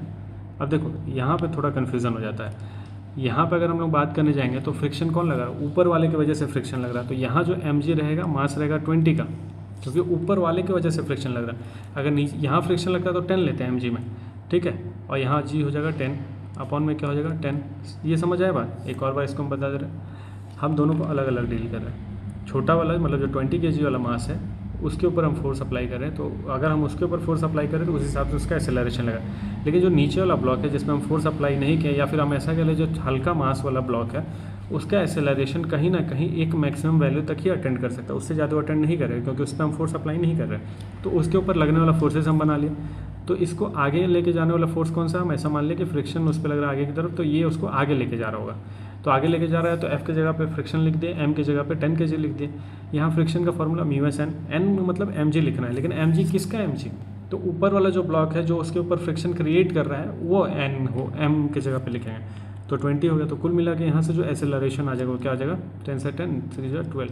अब देखो यहाँ पे थोड़ा कन्फ्यूज़न हो जाता है। यहाँ पे अगर हम लोग बात करने जाएंगे तो फ्रिक्शन कौन लगा रहा है, ऊपर वाले की वजह से फ्रिक्शन लग रहा है। तो यहाँ जो एम जी रहेगा, मास रहेगा 20 का, क्योंकि ऊपर वाले की वजह से फ्रिक्शन लग रहा है। अगर नीचे यहाँ फ्रिक्शन लगता है तो 10 लेते हैं एम जी में, ठीक है, और यहाँ जी हो जाएगा 10 अपॉन में क्या हो जाएगा 10। ये समझ आए बात, एक और बार इसको हम बता दे रहे हैं, हम दोनों को अलग अलग डील कर रहे हैं। छोटा वाला मतलब जो 20 kg वाला मास है उसके ऊपर हम फोर्स अप्लाई कर रहे हैं, तो अगर हम उसके ऊपर फोर्स अप्लाई करें तो उस हिसाब से उसका एक्सेलरेशन लगा। लेकिन जो नीचे वाला ब्लॉक है जिसमें हम फोर्स अप्लाई नहीं किया, या फिर हम ऐसा कह लें जो हल्का मास वाला ब्लॉक है, उसका एक्सेलरेशन कहीं ना कहीं एक मैक्सिमम वैल्यू तक ही अटेंड कर सकता है, उससे ज़्यादा अटेंड नहीं कर रहे क्योंकि उस पर हम फोर्स अप्लाई नहीं कर रहे। तो उसके ऊपर लगने वाला फोर्सेस हम बना लिए। तो इसको आगे लेके जाने वाला फोर्स कौन सा, हम ऐसा मान लें कि फ्रिक्शन उस पर लग रहा है आगे की तरफ, तो ये उसको आगे लेके जा रहा होगा। तो आगे लेके जा रहा है तो F की जगह पे फ्रिक्शन लिख दिए, M की जगह पे 10 kg लिख दिए। यहाँ फ्रिक्शन का formula mu S N, N मतलब mg लिखना है, लेकिन mg किसका mg, तो ऊपर वाला जो ब्लॉक है जो उसके ऊपर फ्रिक्शन क्रिएट कर रहा है वो n हो, m की जगह पे लिखेंगे तो 20 हो गया। तो कुल मिला के यहाँ से जो एक्सेलरेशन आ जाएगा वो क्या आ जाएगा, 10 से 10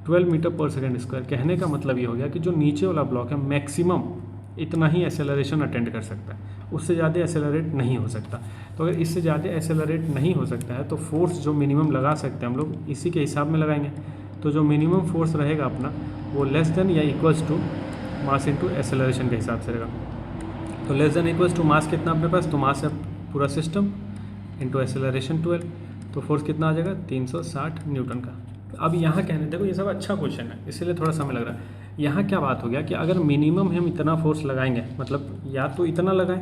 12 मीटर पर सेकेंड स्क्वायर। कहने का मतलब ये हो गया कि जो नीचे वाला ब्लॉक है मैक्सिमम इतना ही एक्सेलरेशन अटेंड कर सकता है, उससे ज़्यादा एक्सेलरेट नहीं हो सकता। तो अगर इससे ज़्यादा एक्सेलरेट नहीं हो सकता है तो फोर्स जो मिनिमम लगा सकते हैं हम लोग इसी के हिसाब में लगाएंगे। तो जो मिनिमम फोर्स रहेगा अपना वो लेस देन या equals to mass into acceleration के हिसाब से रहेगा। तो less than equals to mass कितना अपने पास, तो मास है पूरा सिस्टम इंटू एक्सेलरेशन 12। तो फोर्स कितना आ जाएगा 360 न्यूटन का। अब यहाँ कहने देखो ये सब अच्छा क्वेश्चन है इसीलिए थोड़ा समय लग रहा है। यहाँ क्या बात हो गया कि अगर मिनिमम हम इतना फोर्स लगाएंगे, मतलब या तो इतना लगाएं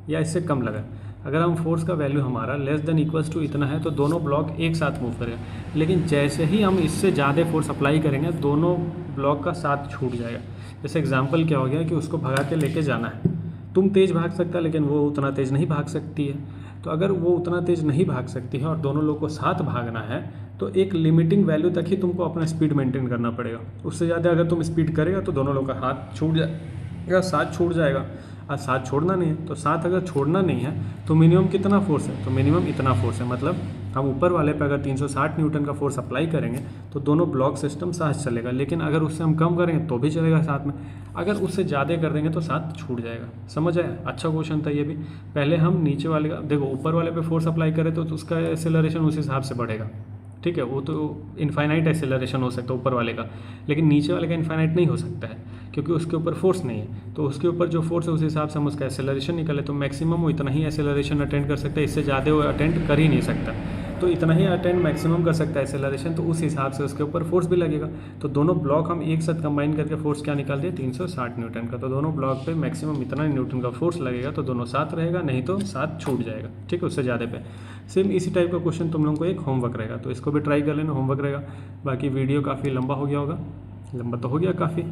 या इससे कम लगाएं। अगर हम फोर्स का वैल्यू हमारा लेस देन इक्वल्स टू इतना है तो दोनों ब्लॉक एक साथ मूव करेगा, लेकिन जैसे ही हम इससे ज़्यादा फोर्स अप्लाई करेंगे दोनों ब्लॉक का साथ छूट जाएगा। जैसे एग्जांपल क्या हो गया कि उसको भगा के लेके जाना है, तुम तेज़ भाग सकता है लेकिन वो उतना तेज़ नहीं भाग सकती है। तो अगर वो उतना तेज़ नहीं भाग सकती है और दोनों लोग को साथ भागना है तो एक लिमिटिंग वैल्यू तक ही तुमको अपना स्पीड मेंटेन करना पड़ेगा। उससे ज़्यादा अगर तुम स्पीड करेगा तो दोनों लोग का हाथ छूट जाएगा, साथ छूट जाएगा। और साथ छोड़ना नहीं है, तो साथ अगर छोड़ना नहीं है तो मिनिमम कितना फोर्स है, तो मिनिमम इतना फोर्स है। मतलब हम ऊपर वाले पे अगर 360 न्यूटन का फोर्स अप्लाई करेंगे तो दोनों ब्लॉक सिस्टम साथ चलेगा, लेकिन अगर उससे हम कम करेंगे तो भी चलेगा साथ में, अगर उससे ज़्यादा कर देंगे तो साथ छूट जाएगा। समझ आया? अच्छा क्वेश्चन था ये भी। पहले हम नीचे वाले का देखो, ऊपर वाले पे फोर्स अप्लाई करें तो उसका एक्सेलरेशन उस हिसाब से बढ़ेगा, ठीक है। वो तो इनफाइनाइट एक्सेलरेशन हो सकता है ऊपर वाले का, लेकिन नीचे वाले का इनफाइनाइट नहीं हो सकता है क्योंकि उसके ऊपर फोर्स नहीं है। तो उसके ऊपर जो फोर्स है उस हिसाब से हम उसका एक्सेलरेशन निकाले तो मैक्सिमम वो इतना ही एक्सेलरेशन अटेंड कर सकता है, इससे ज़्यादा वो अटेंड कर ही नहीं सकता। तो इतना ही अटेंड मैक्सिमम कर सकता है एक्सेलरेशन, तो उस हिसाब से उसके ऊपर फोर्स भी लगेगा। तो दोनों ब्लॉक हम एक साथ कंबाइन करके फोर्स क्या निकाल दिए 360 न्यूटन का। तो दोनों ब्लॉक पे मैक्सिमम इतना न्यूटन का फोर्स लगेगा, तो दोनों साथ रहेगा, नहीं तो साथ छूट जाएगा, ठीक है, उससे ज़्यादा पे। सेम इसी टाइप का क्वेश्चन तुम लोगों को एक होमवर्क रहेगा, तो इसको भी ट्राई कर लेना, होमवर्क रहेगा। बाकी वीडियो काफ़ी लंबा हो गया होगा, लंबा तो हो गया काफ़ी,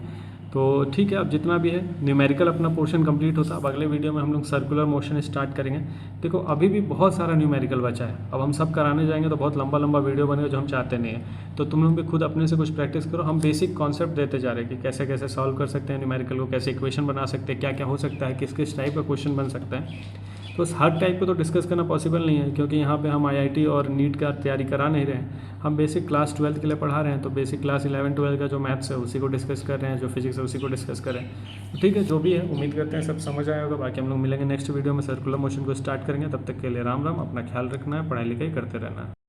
तो ठीक है। अब जितना भी है न्यूमेरिकल अपना पोर्शन कंप्लीट होता है। अब अगले वीडियो में हम लोग सर्कुलर मोशन स्टार्ट करेंगे। देखो अभी भी बहुत सारा न्यूमेरिकल बचा है, अब हम सब कराने जाएंगे तो बहुत लंबा लंबा वीडियो बनेगा जो हम चाहते नहीं है। तो तुम लोग भी खुद अपने से कुछ प्रैक्टिस करो। हम बेसिक कॉन्सेप्ट देते जा रहे हैं कि कैसे कैसे सॉल्व कर सकते हैं न्यूमेरिकल को, कैसे इक्वेशन बना सकते हैं, क्या क्या हो सकता है, किस किस टाइप का क्वेश्चन बन सकता है। तो हर टाइप को तो डिस्कस करना पॉसिबल नहीं है क्योंकि यहाँ पे हम IIT और नीट का तैयारी करा नहीं रहे हैं। हम बेसिक क्लास 12 के लिए पढ़ा रहे हैं, तो बेसिक क्लास 11-12 का जो मैथ्स है उसी को डिस्कस कर रहे हैं, जो फिजिक्स है उसी को डिस्कस कर रहे हैं। तो ठीक है, जो भी है उम्मीद करते हैं सब समझ आया होगा। बाकी हम लोग मिलेंगे नेक्स्ट वीडियो में, सर्कुलर मोशन को स्टार्ट करेंगे। तब तक के लिए राम राम, अपना ख्याल रखना है, पढ़ाई लिखाई करते रहना है।